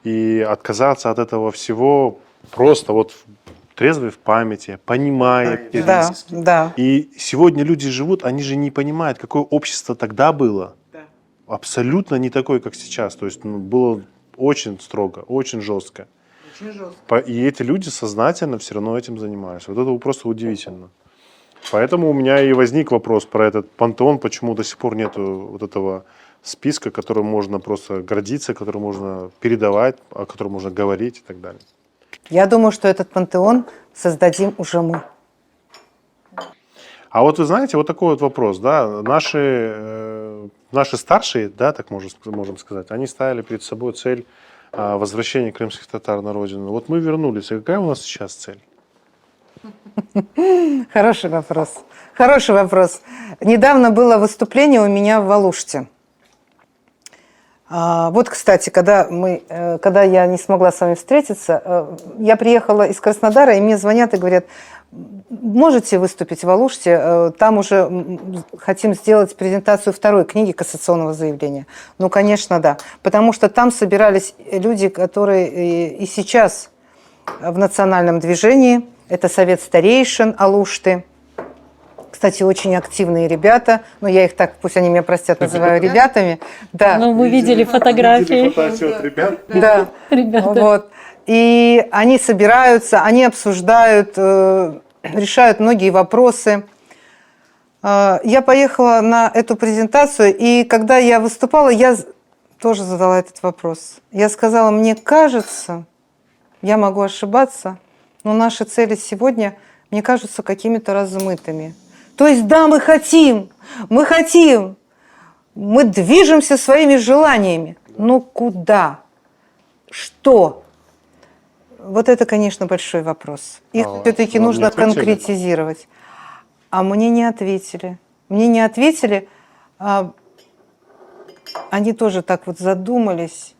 и отказаться от этого всего просто вот трезвый в памяти, понимая Да, риски. да. И сегодня люди живут, они же не понимают, какое общество тогда было. Абсолютно не такое, как сейчас. То есть было очень строго, очень жестко. И эти люди сознательно все равно этим занимаются. Вот это просто удивительно. Поэтому у меня и возник вопрос про этот пантеон, почему до сих пор нету вот этого списка, которым можно просто гордиться, который можно передавать, о котором можно говорить и так далее. Я думаю, что этот пантеон создадим уже мы. А вот вы знаете, вот такой вот вопрос, да, наши старшие, да, так можем сказать, они ставили перед собой цель возвращения крымских татар на родину. Вот мы вернулись, и какая у нас сейчас цель? Хороший вопрос. Хороший вопрос. Недавно было выступление у меня в Алуште. Вот, кстати, когда я не смогла с вами встретиться, я приехала из Краснодара, и мне звонят и говорят: можете выступить в Алуште? Там уже хотим сделать презентацию второй книги кассационного заявления. Ну, конечно, да. Потому что там собирались люди, которые и сейчас в национальном движении. Это Совет старейшин Алушты. Кстати, очень активные ребята. Но я их так, пусть они меня простят, называю ребятами. Да. Ну, мы видели фотографии. Фотографию от ребят? Да. Ребята. Вот. И они собираются, они обсуждают, решают многие вопросы. Я поехала на эту презентацию, и когда я выступала, я тоже задала этот вопрос. Я сказала: мне кажется, я могу ошибаться, но наши цели сегодня, мне кажутся, какими-то размытыми. То есть, да, мы хотим, мы движемся своими желаниями, но куда? Что? Вот это, конечно, большой вопрос. Их все-таки вам нужно не ответили? конкретизировать. А мне не ответили. Мне не ответили. Они тоже так вот задумались.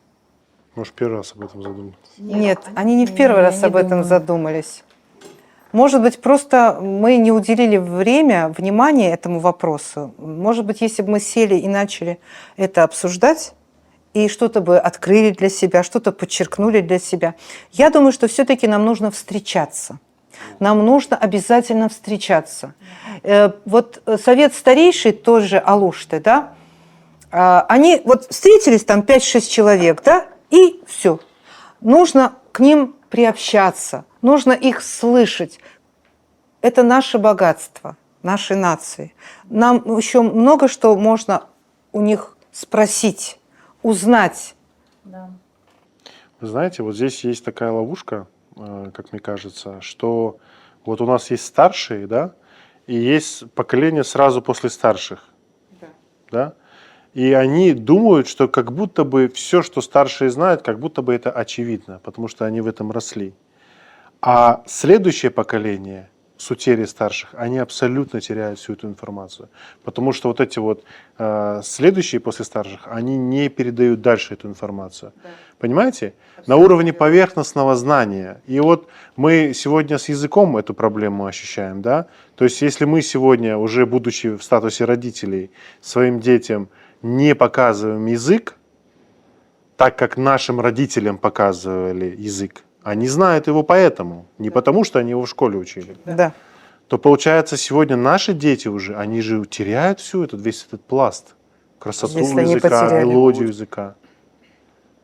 Может, первый раз об этом задуматься. Нет, они не в первый я раз не об этом думаю. задумались. Может быть, просто мы не уделили внимания этому вопросу. Может быть, если бы мы сели и начали это обсуждать, и что-то бы открыли для себя, что-то подчеркнули для себя. Я думаю, что все-таки нам нужно встречаться. Нам нужно обязательно встречаться. Вот совет старейший, тоже Алушты, да, они вот встретились там 5-6 человек, да, и все. Нужно к ним приобщаться, нужно их слышать. Это наше богатство, нашей нации. Нам еще много что можно у них спросить, узнать. Да. Вы знаете, вот здесь есть такая ловушка, как мне кажется, что вот у нас есть старшие, да, и есть поколение сразу после старших, да, и они думают, что как будто бы все, что старшие знают, как будто бы это очевидно, потому что они в этом росли. А следующее поколение с утерей старших, они абсолютно теряют всю эту информацию, потому что вот эти вот следующие после старших, они не передают дальше эту информацию. Да. Понимаете? Абсолютно. На уровне поверхностного знания. И вот мы сегодня с языком эту проблему ощущаем, да? То есть если мы сегодня, уже будучи в статусе родителей, своим детям не показываем язык, так как нашим родителям показывали язык, они знают его поэтому, не потому, что они его в школе учили. Да. То получается, сегодня наши дети уже, они же теряют всю эту, весь этот пласт, красоту Если они языка, потеряли. мелодию языка.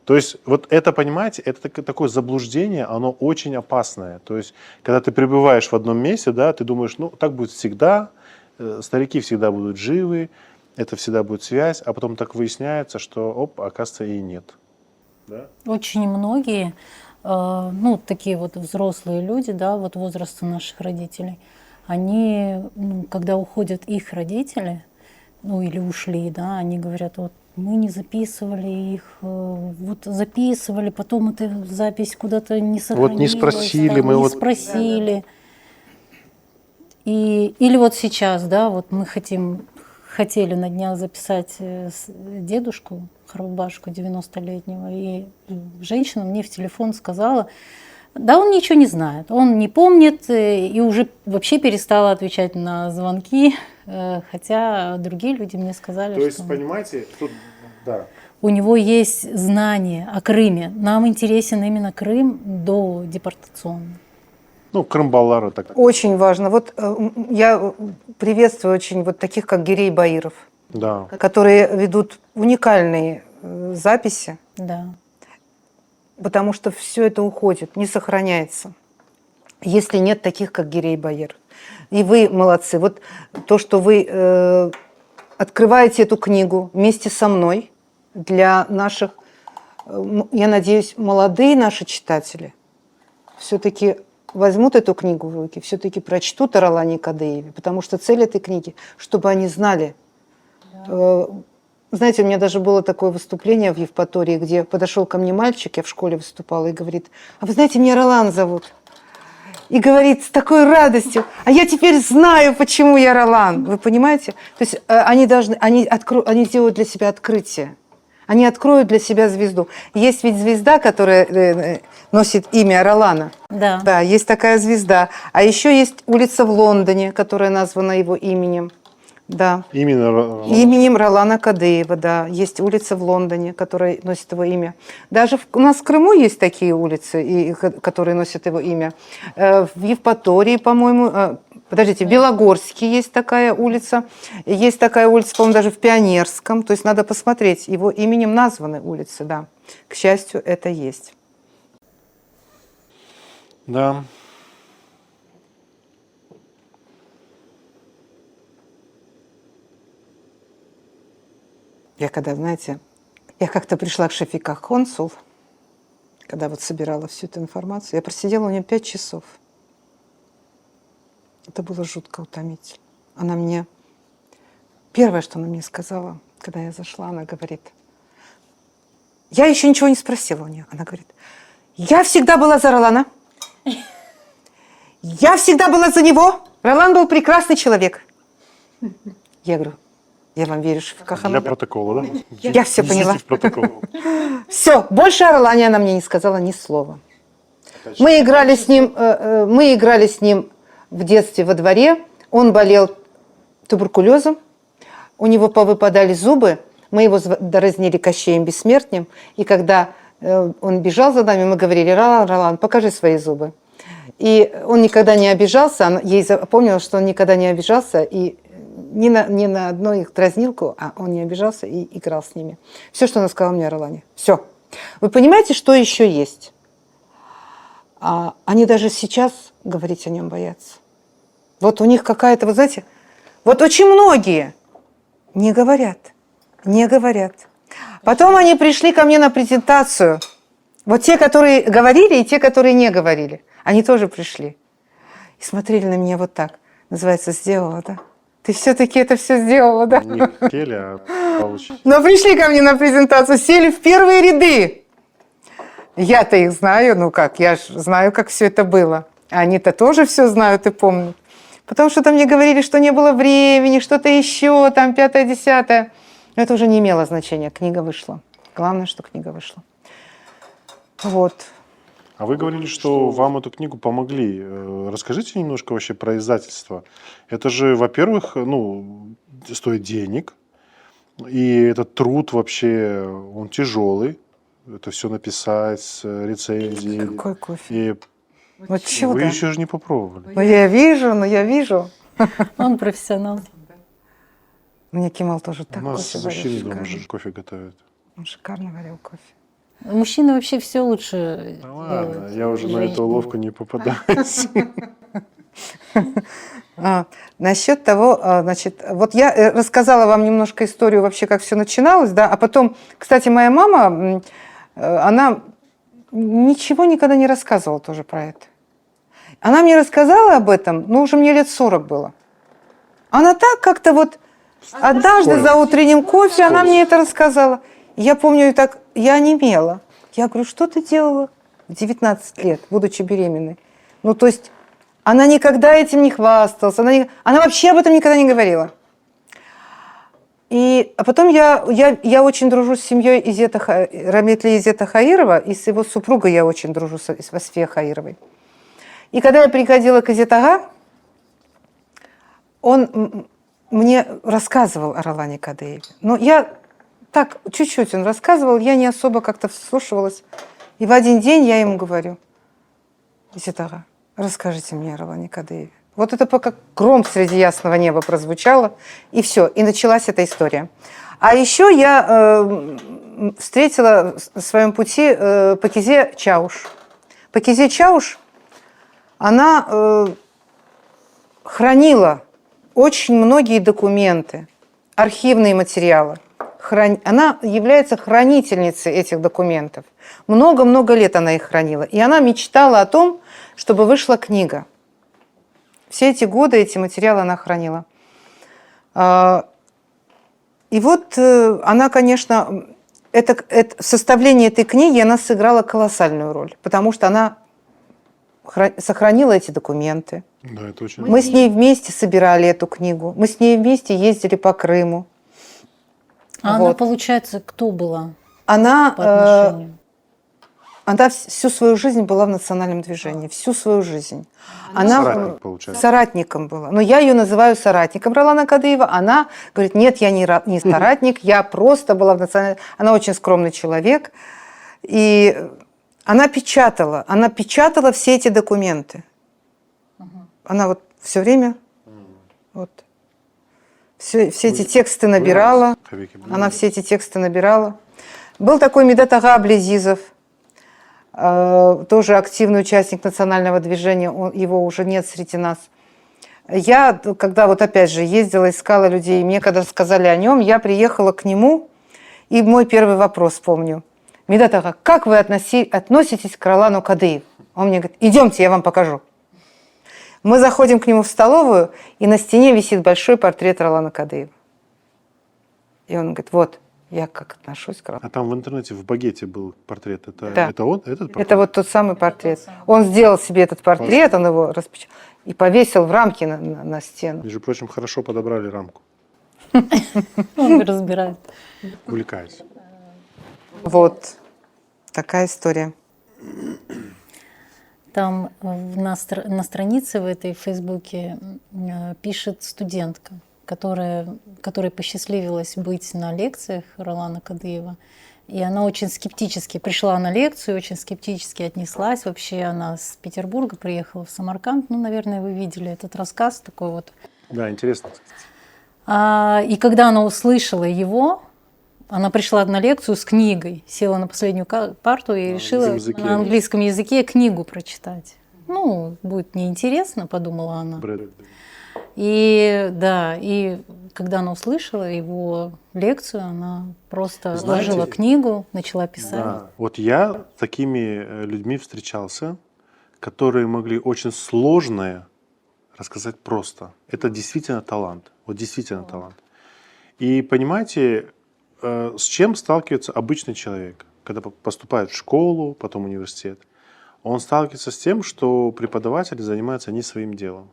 То есть вот это, понимаете, это такое заблуждение, оно очень опасное. То есть когда ты пребываешь в одном месте, да, ты думаешь, ну так будет всегда, старики всегда будут живы, это всегда будет связь, а потом так выясняется, что, оказывается, и нет. Да? Очень многие, ну, такие вот взрослые люди, да, вот возраста наших родителей, они, когда уходят их родители, ну или ушли, да, они говорят, вот мы не записывали их, вот записывали, потом эта запись куда-то не сохранилась. Вот не спросили, там, мы не вот... спросили. Или вот сейчас, да, вот мы хотели на днях записать дедушку Харлбашку 90-летнего, и женщина мне в телефон сказала, да, он ничего не знает, он не помнит и уже вообще перестала отвечать на звонки, хотя другие люди мне сказали, То есть, что понимаете, тут, да. у него есть знания о Крыме. Нам интересен именно Крым до депортационный. Ну, крымбалары так. Очень важно. Вот я приветствую очень вот таких, как Гирей Баиров, Да. которые ведут уникальные записи, Да. потому что все это уходит, не сохраняется, если нет таких, как Гирей Баир. И вы молодцы. Вот то, что вы открываете эту книгу вместе со мной для наших, я надеюсь, молодые наши читатели все-таки возьмут эту книгу в руки, все-таки прочтут о Ролане Кадееве, потому что цель этой книги, чтобы они знали. Знаете, у меня даже было такое выступление в Евпатории, где подошел ко мне мальчик, я в школе выступала, и говорит, а вы знаете, меня Ролан зовут. И говорит с такой радостью, а я теперь знаю, почему я Ролан. Вы понимаете? То есть они сделают для себя открытие. Они откроют для себя звезду. Есть ведь звезда, которая носит имя Ролана. Да. Да, есть такая звезда. А еще есть улица в Лондоне, которая названа его именем. Да. Именно... Именем Ролана Кадеева, да. Есть улица в Лондоне, которая носит его имя. Даже у нас в Крыму есть такие улицы, которые носят его имя. В Евпатории, по-моему, подождите, в Белогорске есть такая улица. Есть такая улица, по-моему, даже в Пионерском. То есть надо посмотреть. Его именем названы улицы, да. К счастью, это есть. Да. Я когда, знаете, я как-то пришла к Шафика Консул, когда вот собирала всю эту информацию, я просидела у нее 5 часов. Это было жутко утомительно. Она мне... Первое, что она мне сказала, когда я зашла, она говорит... Я еще ничего не спросила у нее. Она говорит, я всегда была за Ролана. Я всегда была за него. Ролан был прекрасный человек. Я говорю, я вам верю, Шафика Для Ханна. протокола, да? Я все поняла. В протокол. Все, больше о Ролане она мне не сказала ни слова. Мы играли с ним в детстве во дворе. Он болел туберкулезом, у него повыпадали зубы. Мы его дразнили Кощеем Бессмертным. И когда он бежал за нами, мы говорили, Ролан, Ролан, покажи свои зубы. И он никогда не обижался. Ей запомнилось, что он никогда не обижался. И ни на одну их дразнилку, а он не обижался и играл с ними. Все, что она сказала мне о Ролане. Все. Вы понимаете, что еще есть? Они даже сейчас говорить о нем боятся. Вот у них какая-то, вы знаете, вот очень многие не говорят. Не говорят. Потом они пришли ко мне на презентацию. Вот те, которые говорили, и те, которые не говорили. Они тоже пришли. И смотрели на меня вот так. Называется, сделала, да? Ты все-таки это все сделала, да? Не хотели, а получили. Но пришли ко мне на презентацию, сели в первые ряды. Я-то их знаю, ну как, я же знаю, как все это было. А они-то тоже все знают и помнят. Потому что там мне говорили, что не было времени, что-то еще, там, 5-10. Но это уже не имело значения, книга вышла. Главное, что книга вышла. Вот. А вы говорили, что вам эту книгу помогли. Расскажите немножко вообще про издательство. Это же, во-первых, ну, стоит денег. И этот труд вообще, он тяжелый. Это все написать, рецензии. Какой кофе? И Вот чудо. вы еще же не попробовали. Ну, я вижу. Он профессионал. Мне Кемал тоже У так нас кофе варил. мужчины дома шикарно. же кофе готовят. Он шикарно варил кофе. Мужчины вообще все лучше. Ну ладно, делают, я уже на женщины. эту уловку не попадаюсь. Насчет того, значит, вот я рассказала вам немножко историю вообще, как все начиналось, да, а потом, кстати, моя мама, она ничего никогда не рассказывала тоже про это. Она мне рассказала об этом, ну, уже мне лет 40 было. Она так как-то вот Однажды за утренним кофе она мне это рассказала. Я помню, я онемела. Я говорю, что ты делала в 19 лет, будучи беременной? Ну, то есть она никогда этим не хвасталась, она вообще об этом никогда не говорила. А потом я очень дружу с семьей Раметля Изета Хаирова, и с его супругой я очень дружу, с Васфией Хаировой. И когда я приходила к Изет-ага, он мне рассказывал о Ролане Кадееве. Но я так, чуть-чуть он рассказывал, я не особо как-то вслушивалась. И в один день я ему говорю, Изет-ага, расскажите мне о Ролане Кадееве. Вот это как гром среди ясного неба прозвучало, и все, и началась эта история. А еще я встретила на своем пути Пакизе Чауш. Пакизе Чауш, она хранила очень многие документы, архивные материалы. Она является хранительницей этих документов. Много-много лет она их хранила. И она мечтала о том, чтобы вышла книга. Все эти годы эти материалы она хранила. И вот она, конечно, в составлении этой книги она сыграла колоссальную роль, потому что она сохранила эти документы. Да, это очень... Мы с ней вместе собирали эту книгу, мы с ней вместе ездили по Крыму. А вот. она, получается, кто была Она, по отношению? Она всю свою жизнь была в национальном движении, всю свою жизнь. Она Соратник, получается. соратником была. Но я ее называю соратником Ролана Кадеева. Она говорит, нет, я не соратник, я просто была в национальном... Она очень скромный человек. И она печатала все эти документы. Она вот все время вот, все эти тексты набирала. Она все эти тексты набирала. Был такой Медет ага Аблезизов, тоже активный участник национального движения, его уже нет среди нас. Я, когда вот опять же ездила, искала людей, мне когда сказали о нем, я приехала к нему, и мой первый вопрос помню. Медет ага, как вы относитесь к Ролану Кадееву? Он мне говорит, идемте, я вам покажу. Мы заходим к нему в столовую, и на стене висит большой портрет Ролана Кадеева. И он говорит, вот, я как отношусь к Ролану. А там в интернете в багете был портрет. Да. Это он? Этот портрет? Это вот тот самый портрет. Он сделал себе этот портрет, он его распечатал и повесил в рамки на стену. Между прочим, хорошо подобрали рамку. Он разбирает. Увлекаюсь. Вот такая история. Там на странице в этой в Фейсбуке пишет студентка, которой посчастливилось быть на лекциях Ролана Кадеева. И она очень скептически пришла на лекцию, очень скептически отнеслась. Вообще она с Петербурга приехала в Самарканд. Ну, наверное, вы видели этот рассказ такой вот. Да, интересно. И когда она услышала его, она пришла на лекцию с книгой, села на последнюю парту и решила на английском языке книгу прочитать. Ну, будет неинтересно, подумала она. И да, и когда она услышала его лекцию, она просто сложила книгу, начала писать. Да. Вот я с такими людьми встречался, которые могли очень сложное рассказать просто. Это действительно талант. Вот действительно талант. И понимаете, с чем сталкивается обычный человек, когда поступает в школу, потом в университет? Он сталкивается с тем, что преподаватели занимаются не своим делом.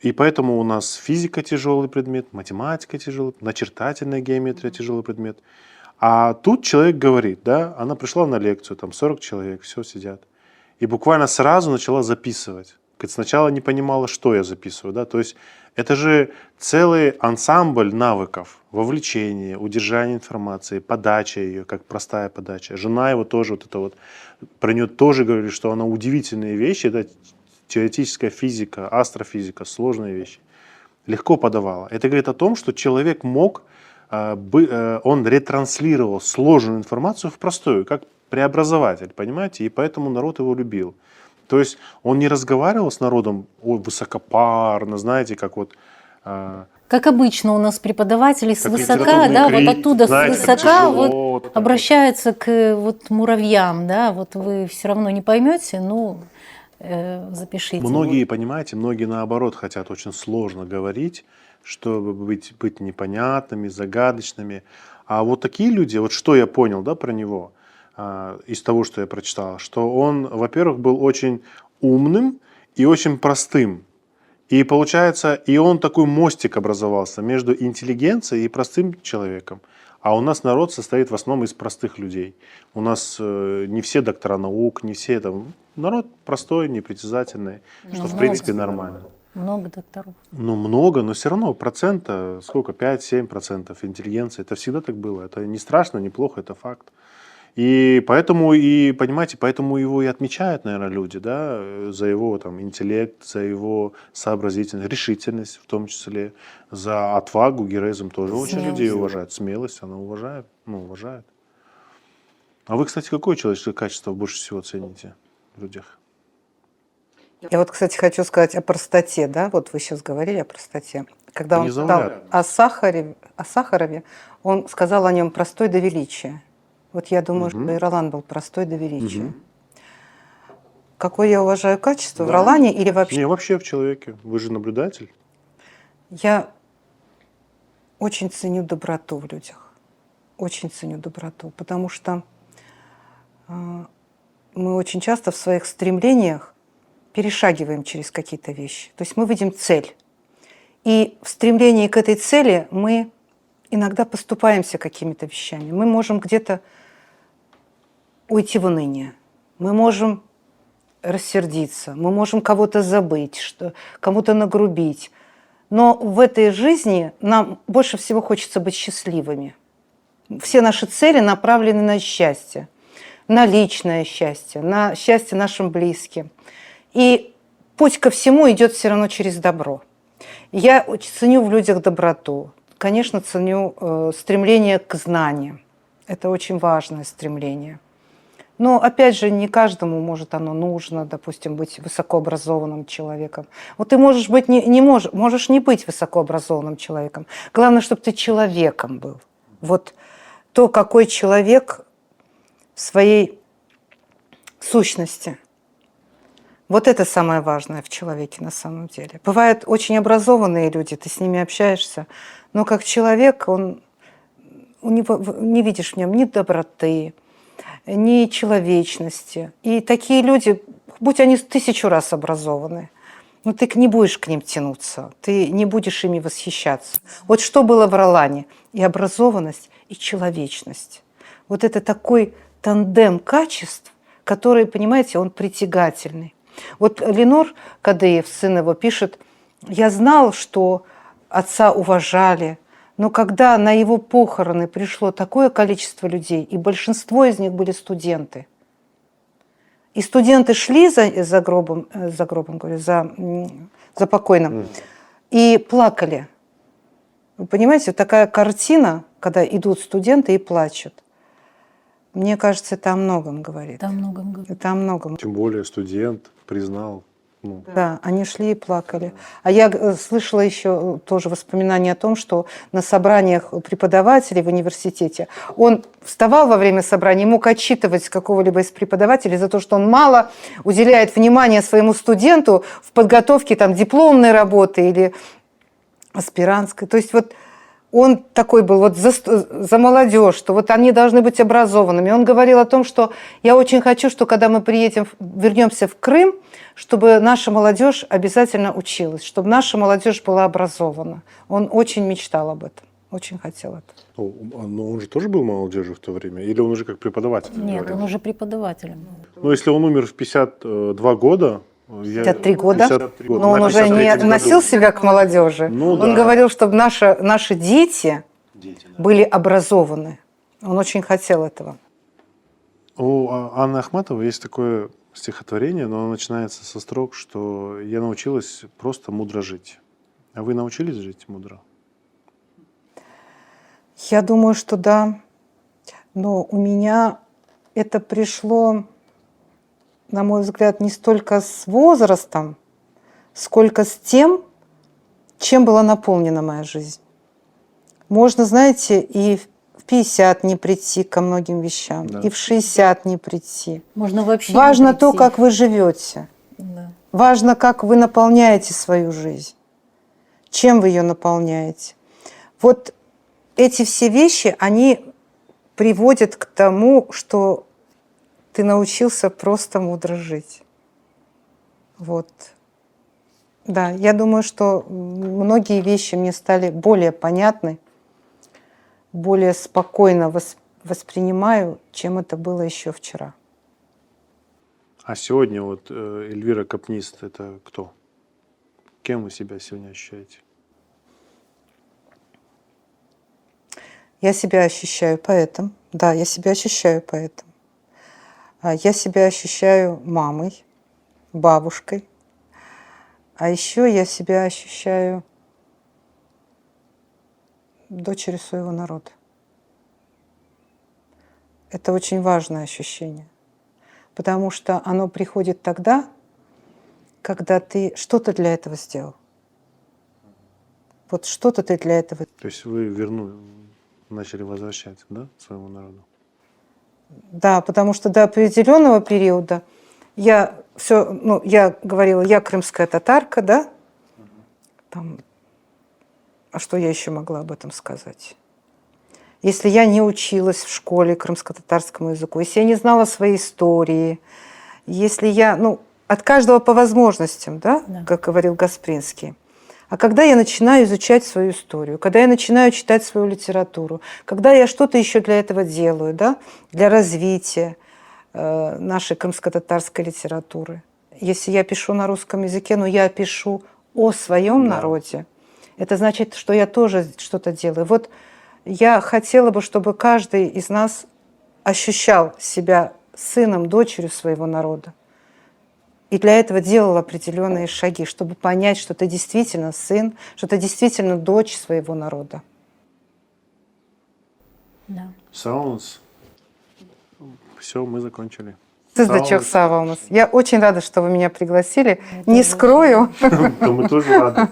И поэтому у нас физика тяжелый предмет, математика тяжелый, начертательная геометрия тяжелый предмет. А тут человек говорит, да, она пришла на лекцию, там 40 человек, все сидят. И буквально сразу начала записывать. Сначала не понимала, что я записываю, да, то есть это же целый ансамбль навыков, вовлечения, удержания информации, подача ее, как простая подача. Жена его тоже вот это вот, про нее тоже говорили, что она удивительные вещи, это теоретическая физика, астрофизика, сложные вещи, легко подавала. Это говорит о том, что человек мог, он ретранслировал сложную информацию в простую, как преобразователь, понимаете, и поэтому народ его любил. То есть он не разговаривал с народом высокопарно, знаете, как вот... Как обычно у нас преподаватели свысока, литературный да, критик, вот оттуда знаете, свысока тяжело, вот, вот обращаются к вот муравьям, да, вот вы все равно не поймете, ну, запишите. Многие, понимаете, многие наоборот хотят очень сложно говорить, чтобы быть непонятными, загадочными. А вот такие люди, вот что я понял, да, про него, из того, что я прочитал, что он, во-первых, был очень умным и очень простым. И получается, и он такой мостик образовался между интеллигенцией и простым человеком. А у нас народ состоит в основном из простых людей. У нас не все доктора наук, не все там. Народ простой, непритязательный, что в принципе нормально. Много докторов. Ну, много, но все равно процента, сколько, 5-7% интеллигенции. Это всегда так было. Это не страшно, не плохо, это факт. И поэтому, и понимаете, поэтому его и отмечают, наверное, люди, да, за его там интеллект, за его сообразительность, решительность в том числе, за отвагу, героизм тоже очень Смелость. людей уважают. Смелость, она уважает, уважает. А вы, кстати, какое человеческое качество больше всего цените в людях? Я вот, кстати, хочу сказать о простоте, да, вот вы сейчас говорили о простоте. Когда он Не сказал заурядно. о Сахарове, он сказал о нем простой до величия. Вот я думаю, что и Ролан был простой до величия. Какое я уважаю качество в Ролане или вообще? Не, вообще в человеке. Вы же наблюдатель. Я очень ценю доброту в людях. Очень ценю доброту, потому что мы очень часто в своих стремлениях перешагиваем через какие-то вещи. То есть мы видим цель. И в стремлении к этой цели мы иногда поступаемся какими-то вещами. Мы можем где-то уйти в уныние. Мы можем рассердиться, мы можем кого-то забыть, кому-то нагрубить. Но в этой жизни нам больше всего хочется быть счастливыми. Все наши цели направлены на счастье, на личное счастье, на счастье нашим близким. И путь ко всему идет все равно через добро. Я очень ценю в людях доброту. Конечно, ценю стремление к знаниям. Это очень важное стремление. Но, опять же, не каждому может оно нужно, допустим, быть высокообразованным человеком. Вот ты можешь быть можешь не быть высокообразованным человеком. Главное, чтобы ты человеком был. Вот то, какой человек в своей сущности. Вот это самое важное в человеке на самом деле. Бывают очень образованные люди, ты с ними общаешься, но как человек, не видишь в нем ни доброты, ни человечности. И такие люди, будь они 1000 раз образованы, но ты не будешь к ним тянуться, ты не будешь ими восхищаться. Вот что было в Ролане? И образованность, и человечность. Вот это такой тандем качеств, который, понимаете, он притягательный. Вот Ленор Кадеев, сын его, пишет: «Я знал, что отца уважали, но когда на его похороны пришло такое количество людей, и большинство из них были студенты, и студенты шли за покойным, и плакали». Вы понимаете, такая картина, когда идут студенты и плачут. Мне кажется, это о многом говорит. Там многом говорит. Это о многом. Тем более студент признал. Да, они шли и плакали. А я слышала еще тоже воспоминания о том, что на собраниях преподавателей в университете он вставал во время собрания, мог отчитывать какого-либо из преподавателей за то, что он мало уделяет внимания своему студенту в подготовке там, дипломной работы или аспирантской. То есть вот он такой был вот за молодежь, что вот они должны быть образованными. Он говорил о том, что я очень хочу, что когда мы вернемся в Крым, чтобы наша молодежь обязательно училась, чтобы наша молодежь была образована. Он очень мечтал об этом, очень хотел это. Но он же тоже был молодежью в то время? Или он уже как преподаватель? Нет, говорил? он уже преподавателем. Ну, если он умер в 52 года... 53 года, 53 года. но он На уже не 53-м относил году. себя к молодежи. Ну, Он да. говорил, чтобы наши дети были образованы. Он очень хотел этого. У Анны Ахматовой есть такое стихотворение, но оно начинается со строк, что «я научилась просто мудро жить». А вы научились жить мудро? Я думаю, что да. Но у меня это пришло, на мой взгляд, не столько с возрастом, сколько с тем, чем была наполнена моя жизнь. Можно, знаете, и в 50 не прийти ко многим вещам, Да. и в 60 не прийти. Можно вообще не Важно то, прийти. как вы живете. Да. Важно, как вы наполняете свою жизнь. чем вы ее наполняете. Вот эти все вещи, они приводят к тому, что ты научился просто мудро жить. Вот. Да, я думаю, что многие вещи мне стали более понятны, более спокойно воспринимаю, чем это было еще вчера. А сегодня вот Эльвира Капнист — это кто? Кем вы себя сегодня ощущаете? Я себя ощущаю поэтом. Да, я себя ощущаю поэтом. Я себя ощущаю мамой, бабушкой. А еще я себя ощущаю дочерью своего народа. Это очень важное ощущение, потому что оно приходит тогда, когда ты что-то для этого сделал. Вот что-то ты для этого. То есть вы начали возвращать, да, своему народу? Да, потому что до определенного периода я говорила, я крымская татарка, да? Там, а что я еще могла об этом сказать? Если я не училась в школе крымско-татарскому языку, если я не знала своей истории, если я, от каждого по возможностям, да, как говорил Гаспринский. А когда я начинаю изучать свою историю, когда я начинаю читать свою литературу, когда я что-то еще для этого делаю, да, для развития нашей крымско-татарской литературы. Если я пишу на русском языке, но я пишу о своем народе, это значит, что я тоже что-то делаю. Вот я хотела бы, чтобы каждый из нас ощущал себя сыном, дочерью своего народа. И для этого делал определенные шаги, чтобы понять, что ты действительно сын, что ты действительно дочь своего народа. Да. Саунс. Все, мы закончили. Сыздачок Савалмас. Я очень рада, что вы меня пригласили. Не скрою. Да мы тоже рады.